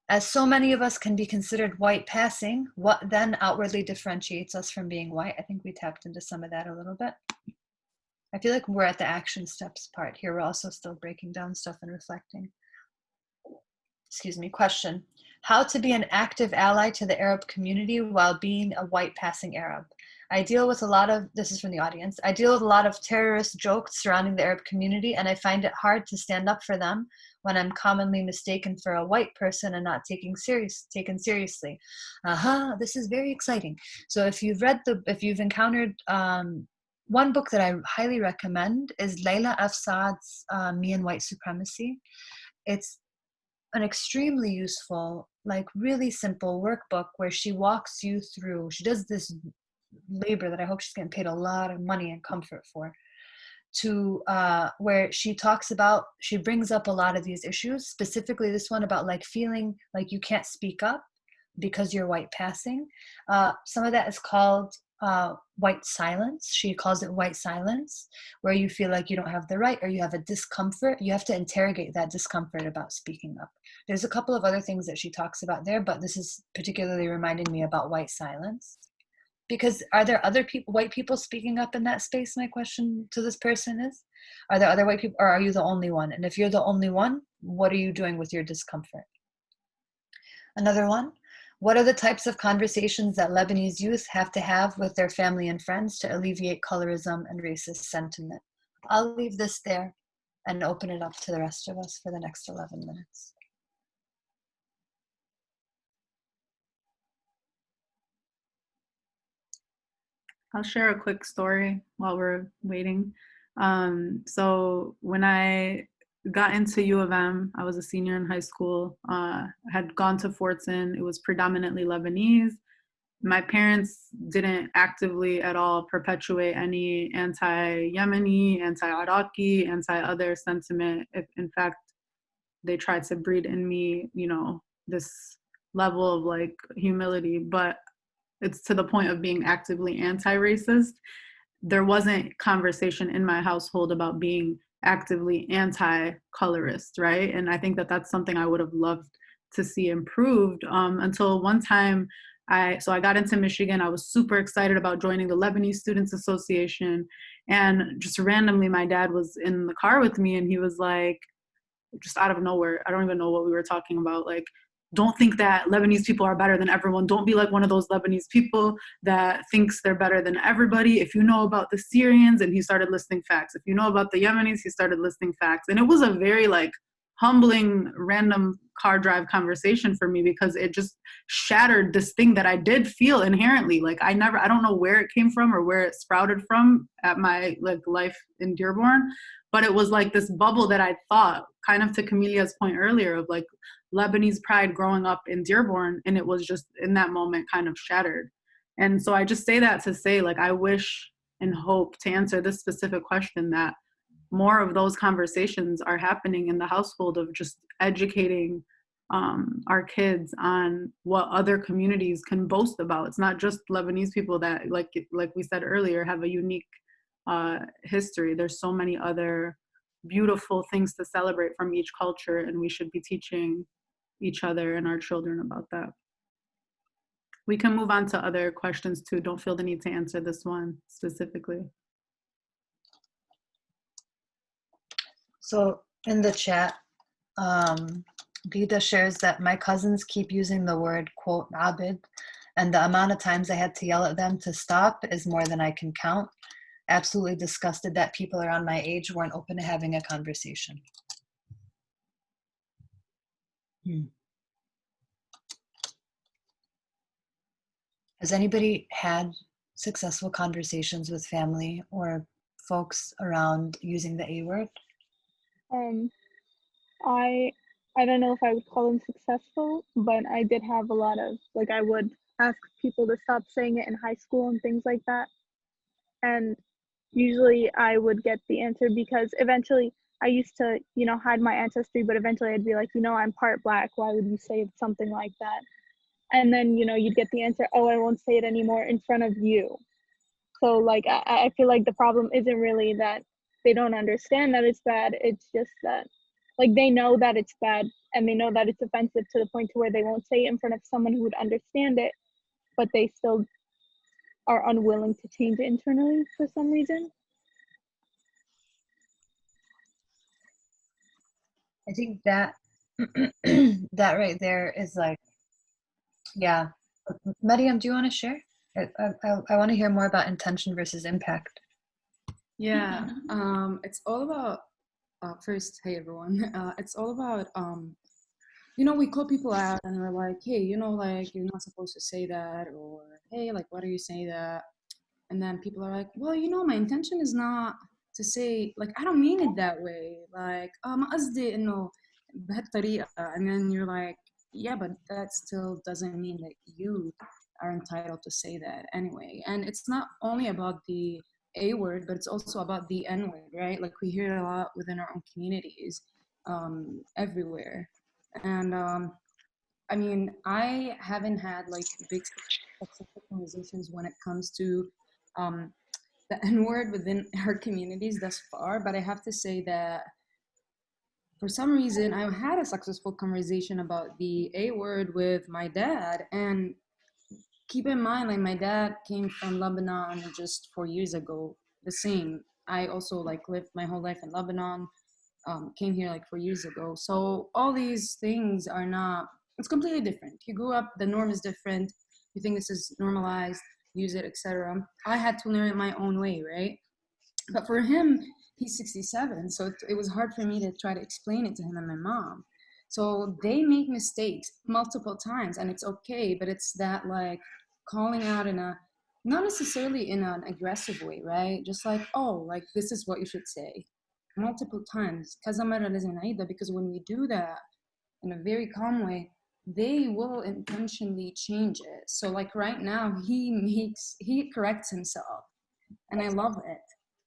As so many of us can be considered white passing, what then outwardly differentiates us from being white? I think we tapped into some of that a little bit. I feel like we're at the action steps part here. We're also still breaking down stuff and reflecting. Excuse me, question. How to be an active ally to the Arab community while being a white passing Arab? I deal with a lot of, this is from the audience, I deal with a lot of terrorist jokes surrounding the Arab community, and I find it hard to stand up for them when I'm commonly mistaken for a white person and not taken seriously. This is very exciting. So if you've encountered, one book that I highly recommend is Layla F. Saad's Me and White Supremacy. It's an extremely useful, like really simple workbook where she walks you through, she does this labor that I hope she's getting paid a lot of money and comfort for, to where she brings up a lot of these issues, specifically this one about like feeling like you can't speak up because you're white passing. Some of that is called white silence. She calls it white silence, where you feel like you don't have the right or you have a discomfort. You have to interrogate that discomfort about speaking up. There's a couple of other things that she talks about there, but this is particularly reminding me about white silence. Because are there other people, white people speaking up in that space? My question to this person is, are there other white people, or are you the only one? And if you're the only one, what are you doing with your discomfort? Another one, what are the types of conversations that Lebanese youth have to have with their family and friends to alleviate colorism and racist sentiment? I'll leave this there and open it up to the rest of us for the next 11 minutes. I'll share a quick story while we're waiting. So when I got into U of M, I was a senior in high school, had gone to Fortson. It was predominantly Lebanese. My parents didn't actively at all perpetuate any anti-Yemeni, anti-Iraqi, anti-other sentiment. If, in fact, they tried to breed in me, you know, this level of like humility, but it's to the point of being actively anti-racist. There wasn't conversation in my household about being actively anti-colorist, right? And I think that that's something I would have loved to see improved until one time I got into Michigan. I was super excited about joining the Lebanese Students Association, and just randomly my dad was in the car with me and he was like, just out of nowhere, I don't even know what we were talking about, like, don't think that Lebanese people are better than everyone. Don't be like one of those Lebanese people that thinks they're better than everybody. If you know about the Syrians, and he started listing facts. If you know about the Yemenis, he started listing facts. And it was a very like humbling, random car drive conversation for me, because it just shattered this thing that I did feel inherently. Like I don't know where it came from or where it sprouted from at my like life in Dearborn, but it was like this bubble that I thought, kind of to Kamelya's point earlier, of like Lebanese pride growing up in Dearborn, and it was just in that moment kind of shattered. And so I just say that to say, like, I wish and hope, to answer this specific question, that more of those conversations are happening in the household, of just educating our kids on what other communities can boast about. It's not just Lebanese people that, like we said earlier, have a unique history. There's so many other beautiful things to celebrate from each culture, and we should be teaching each other and our children about that. We can move on to other questions too. Don't feel the need to answer this one specifically. So in the chat, Gita shares that my cousins keep using the word, quote, abid, and the amount of times I had to yell at them to stop is more than I can count. Absolutely disgusted that people around my age weren't open to having a conversation. Has anybody had successful conversations with family or folks around using the A word? I don't know if I would call them successful, but I did have a lot of, like, I would ask people to stop saying it in high school and things like that. And usually I would get the answer, because eventually I used to, you know, hide my ancestry, but eventually I'd be like, you know, I'm part Black. Why would you say something like that? And then, you know, you'd get the answer, oh, I won't say it anymore in front of you. So, like, I feel like the problem isn't really that they don't understand that it's bad. It's just that, like, they know that it's bad and they know that it's offensive to the point to where they won't say it in front of someone who would understand it, but they still are unwilling to change it internally for some reason. I think that that right there is like, yeah. Mariam, do you want to share? I want to hear more about intention versus impact. Yeah, it's all about, first, hey everyone, it's all about, you know, we call people out and we're like, hey, you know, like, you're not supposed to say that, or hey, like, why do you say that? And then people are like, well, you know, my intention is not to say, like, I don't mean it that way, like, قصدي إنه بهالطريقة. And then you're like, yeah, but that still doesn't mean that you are entitled to say that anyway. And it's not only about the A word, but it's also about the N word, right? Like, we hear it a lot within our own communities, everywhere. And I mean, I haven't had like big successful conversations when it comes to um, the N word within our communities thus far, but I have to say that for some reason I had a successful conversation about the A word with my dad. And keep in mind, like my dad came from Lebanon just 4 years ago. The same. I also like lived my whole life in Lebanon. Came here like 4 years ago. So all these things are not. It's completely different. You grew up. The norm is different. You think this is normalized. Use it, etc. I had to learn it my own way, right? But for him, he's 67, so it was hard for me to try to explain it to him and my mom. So they make mistakes multiple times, and it's okay, but it's that like calling out in a not necessarily in an aggressive way, right? Just like, oh, like this is what you should say multiple times. Because when we do that in a very calm way, they will intentionally change it. So like right now, he corrects himself, and I love it.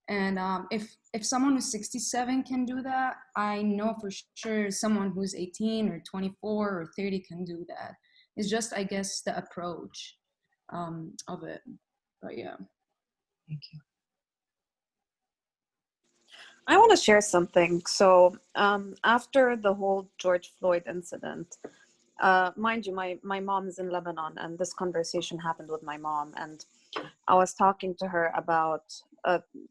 And if someone who's 67 can do that, I know for sure someone who's 18 or 24 or 30 can do that. It's just, I guess, the approach of it. But yeah. Thank you. I want to share something. So after the whole George Floyd incident, mind you, my mom is in Lebanon, and this conversation happened with my mom, and I was talking to her about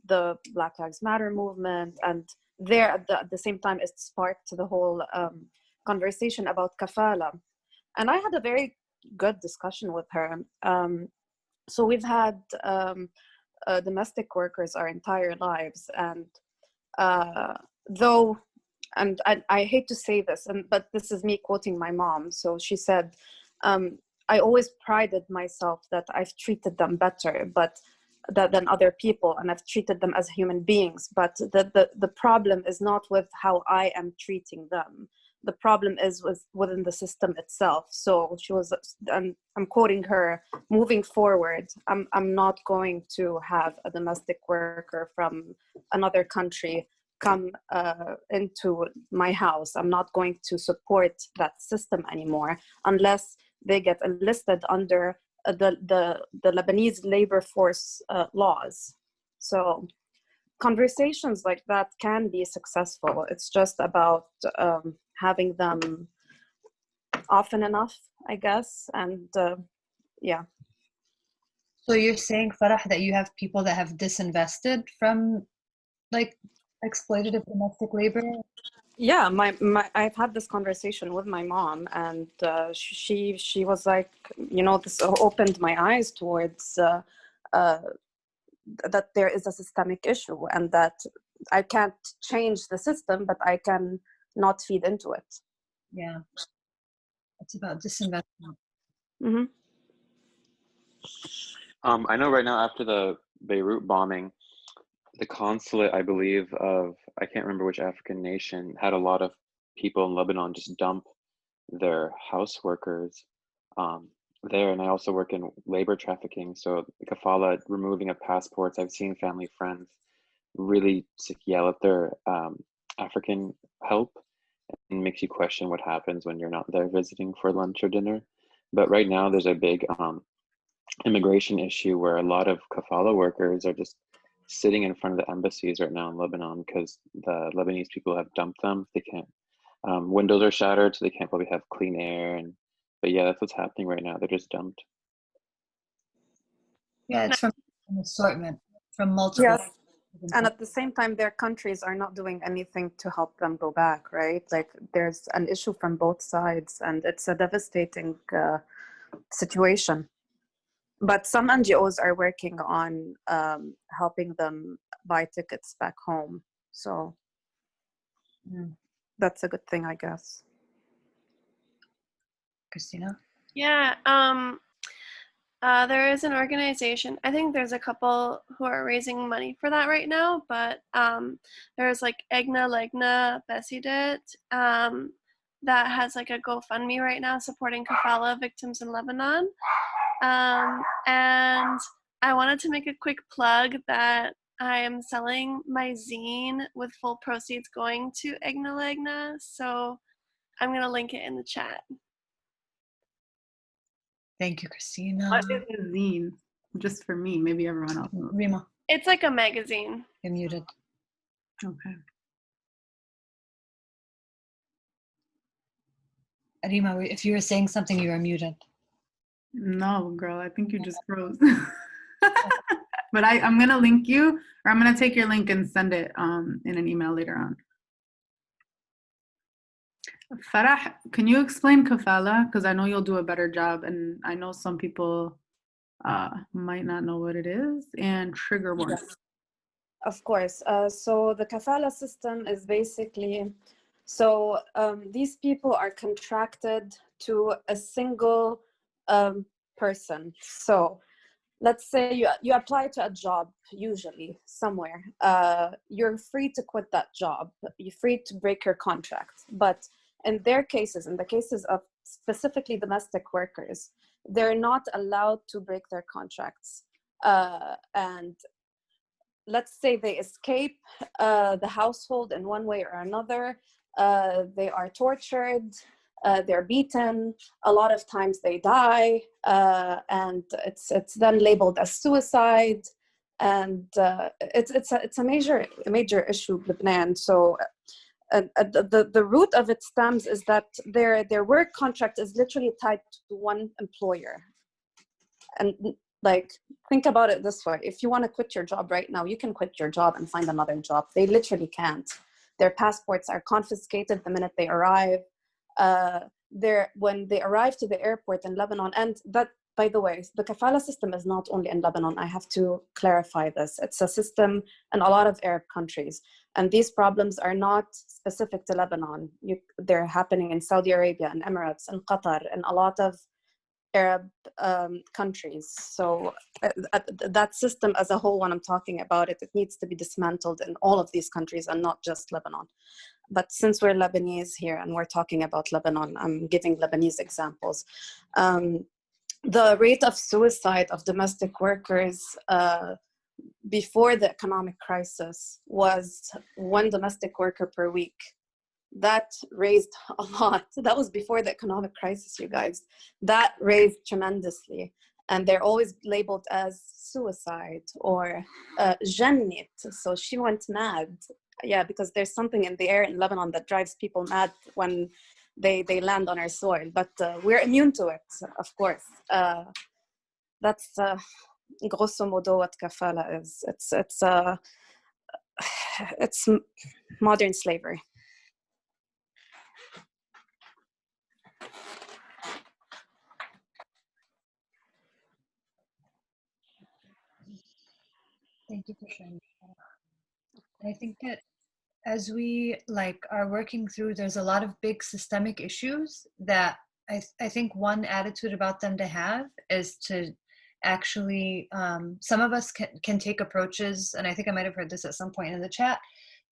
the Black Lives Matter movement, and there at the same time it sparked the whole conversation about kafala, and I had a very good discussion with her. So we've had domestic workers our entire lives, and though, and I hate to say this, but this is me quoting my mom. So she said, I always prided myself that I've treated them better, but than other people, and I've treated them as human beings. But the problem is not with how I am treating them. The problem is within the system itself. So she was, and I'm quoting her, moving forward, I'm not going to have a domestic worker from another country come into my house. I'm not going to support that system anymore unless they get enlisted under the Lebanese labor force laws. So conversations like that can be successful. It's just about having them often enough, I guess. And yeah. So you're saying, Farah, that you have people that have disinvested from like exploitative domestic labor? Yeah, I've had this conversation with my mom, and she was like, this opened my eyes towards that there is a systemic issue, and that I can't change the system, but I can not feed into it. Yeah, it's about disinvestment. Mm-hmm. I know right now after the Beirut bombing, the consulate, I believe, I can't remember which African nation, had a lot of people in Lebanon just dump their house workers there. And I also work in labor trafficking. So kafala, removing of passports, I've seen family friends really yell at their African help, and makes you question what happens when you're not there visiting for lunch or dinner. But right now there's a big immigration issue where a lot of kafala workers are just sitting in front of the embassies right now in Lebanon because the Lebanese people have dumped them. They can't, windows are shattered, so they can't probably have clean air. But yeah, that's what's happening right now. They're just dumped. Yeah, it's from an assortment, from multiple. Yes. And at the same time, their countries are not doing anything to help them go back, right? Like there's an issue from both sides, and it's a devastating situation. But some NGOs are working on helping them buy tickets back home. So that's a good thing, I guess. Christina? Yeah, there is an organization. I think there's a couple who are raising money for that right now, but there's like Egna Legna Besidit that has like a GoFundMe right now supporting kafala victims in Lebanon. And I wanted to make a quick plug that I am selling my zine with full proceeds going to Egna Legna, so I'm going to link it in the chat. Thank you, Christina. What is a zine? Just for me, maybe everyone else knows. Rima, It's like a magazine. you're muted. Okay. Rima, if you were saying something, you were muted. No, girl, I think you just froze. But I'm gonna link you, or I'm gonna take your link and send it in an email later on. Farah, can you explain kafala? Because I know you'll do a better job, and I know some people might not know what it is, and trigger warning. Yes, of course. So the kafala system is basically, so these people are contracted to a single person. So let's say you apply to a job, usually somewhere. You're free to quit that job. You're free to break your contract. But in their cases, in the cases of specifically domestic workers, they're not allowed to break their contracts. And let's say they escape the household in one way or another. They are tortured. They're beaten. A lot of times they die, and it's then labeled as suicide. And it's a major issue with Lebanon. So the root of it stems is that their work contract is literally tied to one employer. And like, think about it this way: if you want to quit your job right now, you can quit your job and find another job. They literally can't. Their passports are confiscated the minute they arrive. When they arrive to the airport in Lebanon, and that, by the way, the kafala system is not only in Lebanon. I have to clarify this. It's a system in a lot of Arab countries, and these problems are not specific to Lebanon. They're happening in Saudi Arabia and Emirates and Qatar and a lot of Arab countries. So that system as a whole, when I'm talking about it, it needs to be dismantled in all of these countries and not just Lebanon. But since we're Lebanese here and we're talking about Lebanon, I'm giving Lebanese examples. The rate of suicide of domestic workers before the economic crisis was 1 domestic worker per week. That raised a lot. That was before the economic crisis, you guys. That raised tremendously. And they're always labeled as suicide or jannit. So she went mad. Yeah, because there's something in the air in Lebanon that drives people mad when they land on our soil. But we're immune to it, of course. That's grosso modo what kafala is. It's modern slavery. Thank you for sharing. I think that as we are working through, there's a lot of big systemic issues that I think one attitude about them to have is to actually, some of us can take approaches, and I think I might have heard this at some point in the chat,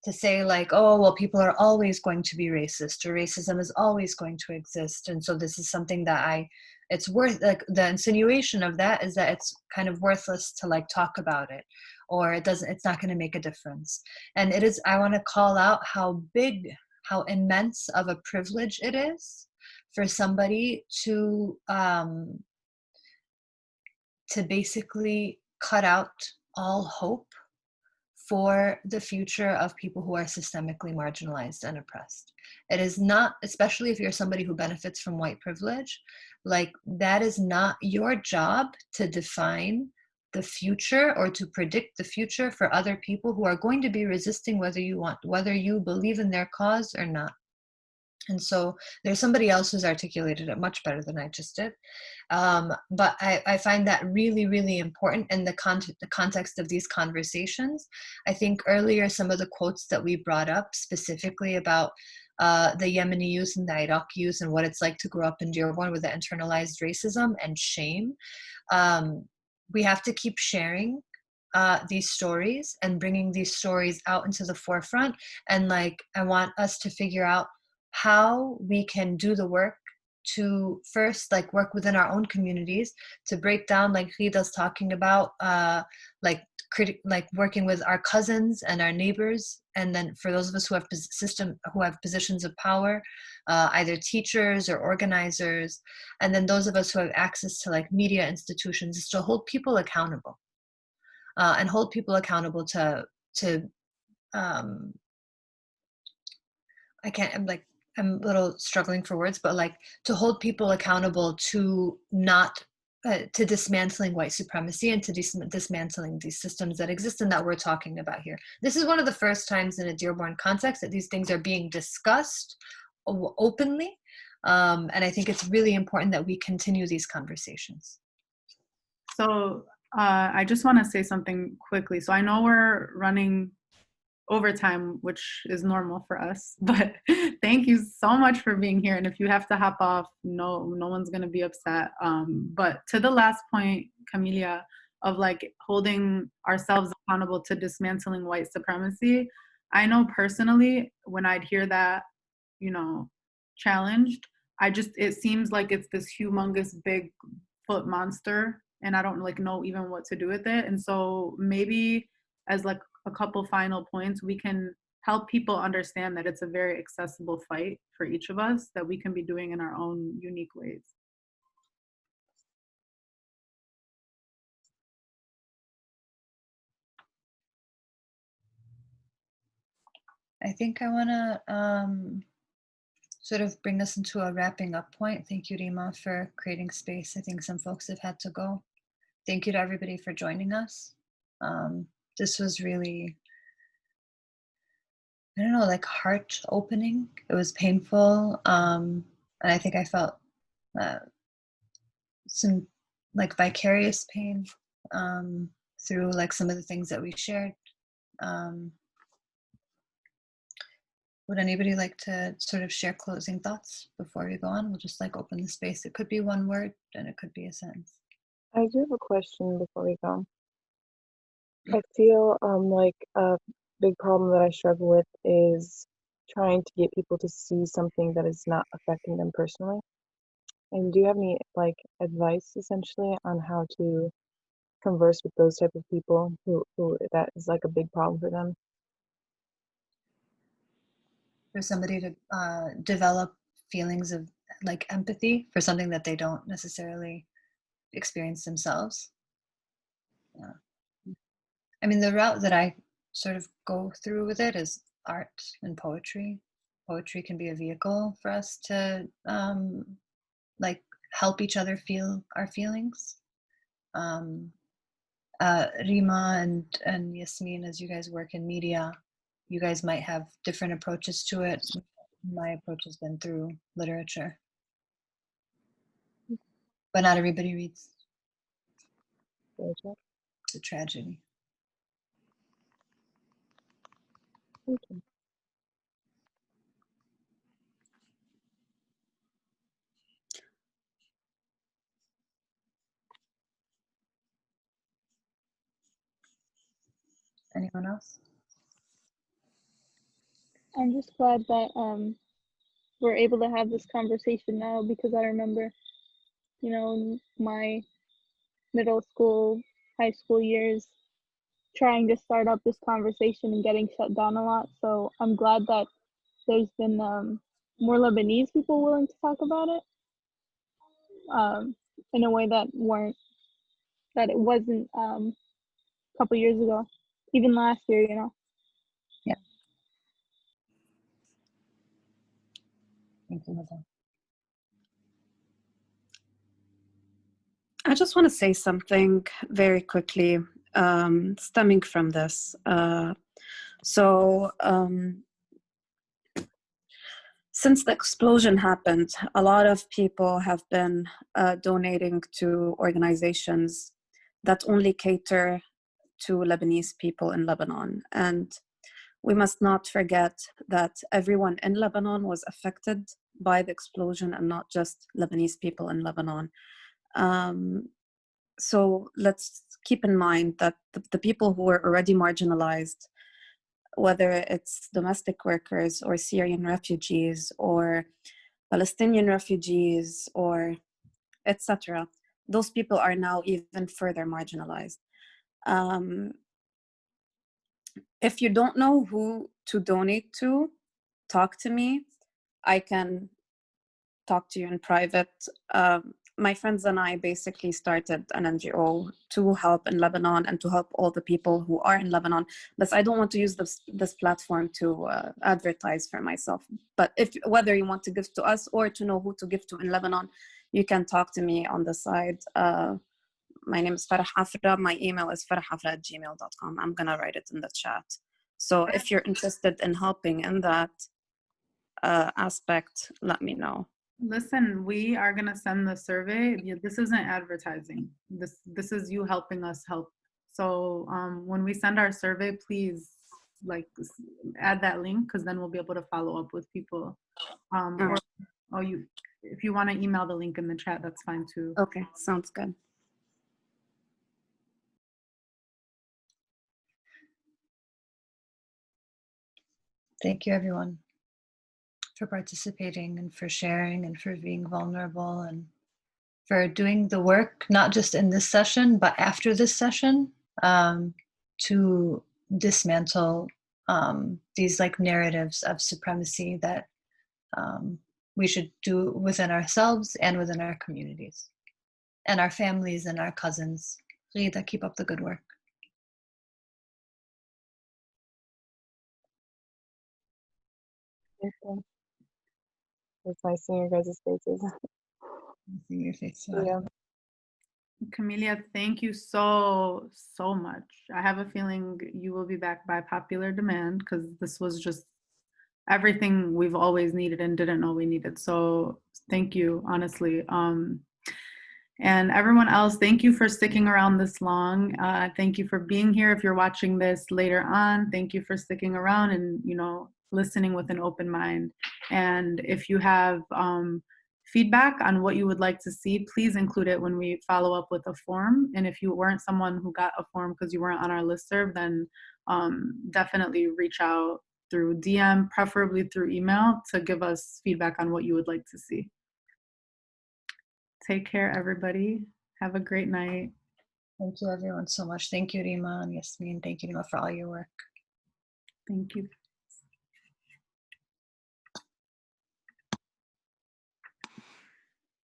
to say like, oh, well, people are always going to be racist, or racism is always going to exist. And so this is something that it's worth, like the insinuation of that is that it's kind of worthless to like talk about it, or it's not going to make a difference. And it is, I want to call out how immense of a privilege it is for somebody to basically cut out all hope for the future of people who are systemically marginalized and oppressed. It is not, especially if you're somebody who benefits from white privilege, like that is not your job to define the future or to predict the future for other people who are going to be resisting whether you believe in their cause or not. And so there's somebody else who's articulated it much better than I just did. But I find that really, really important in the context of these conversations. I think earlier, some of the quotes that we brought up specifically about the Yemeni youth and the Iraqi youth and what it's like to grow up in Dearborn with the internalized racism and shame. We have to keep sharing these stories and bringing these stories out into the forefront. And like, I want us to figure out how we can do the work to first like work within our own communities to break down, like Rida's talking about, like like working with our cousins and our neighbors, and then for those of us who have positions of power, either teachers or organizers, and then those of us who have access to like media institutions, is to hold people accountable, and hold people accountable to I'm a little struggling for words, but like to hold people accountable to not to dismantling white supremacy and to dismantling these systems that exist and that we're talking about here. This is one of the first times in a Dearborn context that these things are being discussed openly, and I think it's really important that we continue these conversations. So I just want to say something quickly. So I know we're running overtime, which is normal for us, but thank you so much for being here. And if you have to hop off, no one's going to be upset. But to the last point, Kamelya, of like holding ourselves accountable to dismantling white supremacy, I know personally when I'd hear that, challenged, it seems like it's this humongous big foot monster, and I don't like know even what to do with it. And so maybe as like a couple final points, we can help people understand that it's a very accessible fight for each of us that we can be doing in our own unique ways. I think I want to sort of bring us into a wrapping up point. Thank you, Rima, for creating space. I think some folks have had to go. Thank you to everybody for joining us. This was really, I don't know, like heart opening. It was painful. And I think I felt some like vicarious pain through like some of the things that we shared. Would anybody like to sort of share closing thoughts before we go on? We'll just like open the space. It could be one word and it could be a sentence. I do have a question before we go. I feel like a big problem that I struggle with is trying to get people to see something that is not affecting them personally. And do you have any like advice essentially on how to converse with those type of people who that is like a big problem for them? For somebody to develop feelings of like empathy for something that they don't necessarily experience themselves. I mean, the route that I sort of go through with it is art and poetry. Poetry can be a vehicle for us to like help each other feel our feelings. Rima and Yasmin, as you guys work in media, you guys might have different approaches to it. My approach has been through literature. But not everybody reads. It's a tragedy. Okay. Anyone else? I'm just glad that we're able to have this conversation now, because I remember, my middle school, high school years trying to start up this conversation and getting shut down a lot. So I'm glad that there's been more Lebanese people willing to talk about it in a way that it wasn't a couple years ago, even last year, Yeah. Thank you, Maza. I just want to say something very quickly, stemming from this. Since the explosion happened, a lot of people have been donating to organizations that only cater to Lebanese people in Lebanon. And we must not forget that everyone in Lebanon was affected by the explosion and not just Lebanese people in Lebanon. So let's keep in mind that the people who were already marginalized, whether it's domestic workers or Syrian refugees or Palestinian refugees or etc., those people are now even further marginalized. if you don't know who to donate to, talk to me. I can talk to you in private. My friends and I basically started an NGO to help in Lebanon and to help all the people who are in Lebanon. But I don't want to use this platform to advertise for myself. But whether you want to give to us or to know who to give to in Lebanon, you can talk to me on the side. My name is Farah Afra. My email is farahafra@gmail.com. I'm going to write it in the chat. So if you're interested in helping in that aspect, let me know. Listen, we are gonna send the survey. This isn't advertising. This is you helping us help. So when we send our survey, please like add that link, because then we'll be able to follow up with people. If you want to email the link in the chat, that's fine too. Okay, sounds good. Thank you, everyone, for participating and for sharing and for being vulnerable and for doing the work, not just in this session, but after this session, to dismantle these like narratives of supremacy that we should do within ourselves and within our communities and our families and our cousins. Rita, keep up the good work. Thank you. It's nice seeing your guys' faces. Seeing your face. Yeah. Kamelya, thank you so much. I have a feeling you will be back by popular demand, because this was just everything we've always needed and didn't know we needed. So thank you, honestly. And everyone else, thank you for sticking around this long. Thank you for being here. If you're watching this later on, thank you for sticking around and, you know, listening with an open mind. And if you have feedback on what you would like to see, please include it when we follow up with a form. And if you weren't someone who got a form because you weren't on our listserv, then definitely reach out through DM, preferably through email, to give us feedback on what you would like to see. Take care, everybody. Have a great night. Thank you, everyone, so much. Thank you, Rima and Yasmin. Thank you, Rima, for all your work. Thank you.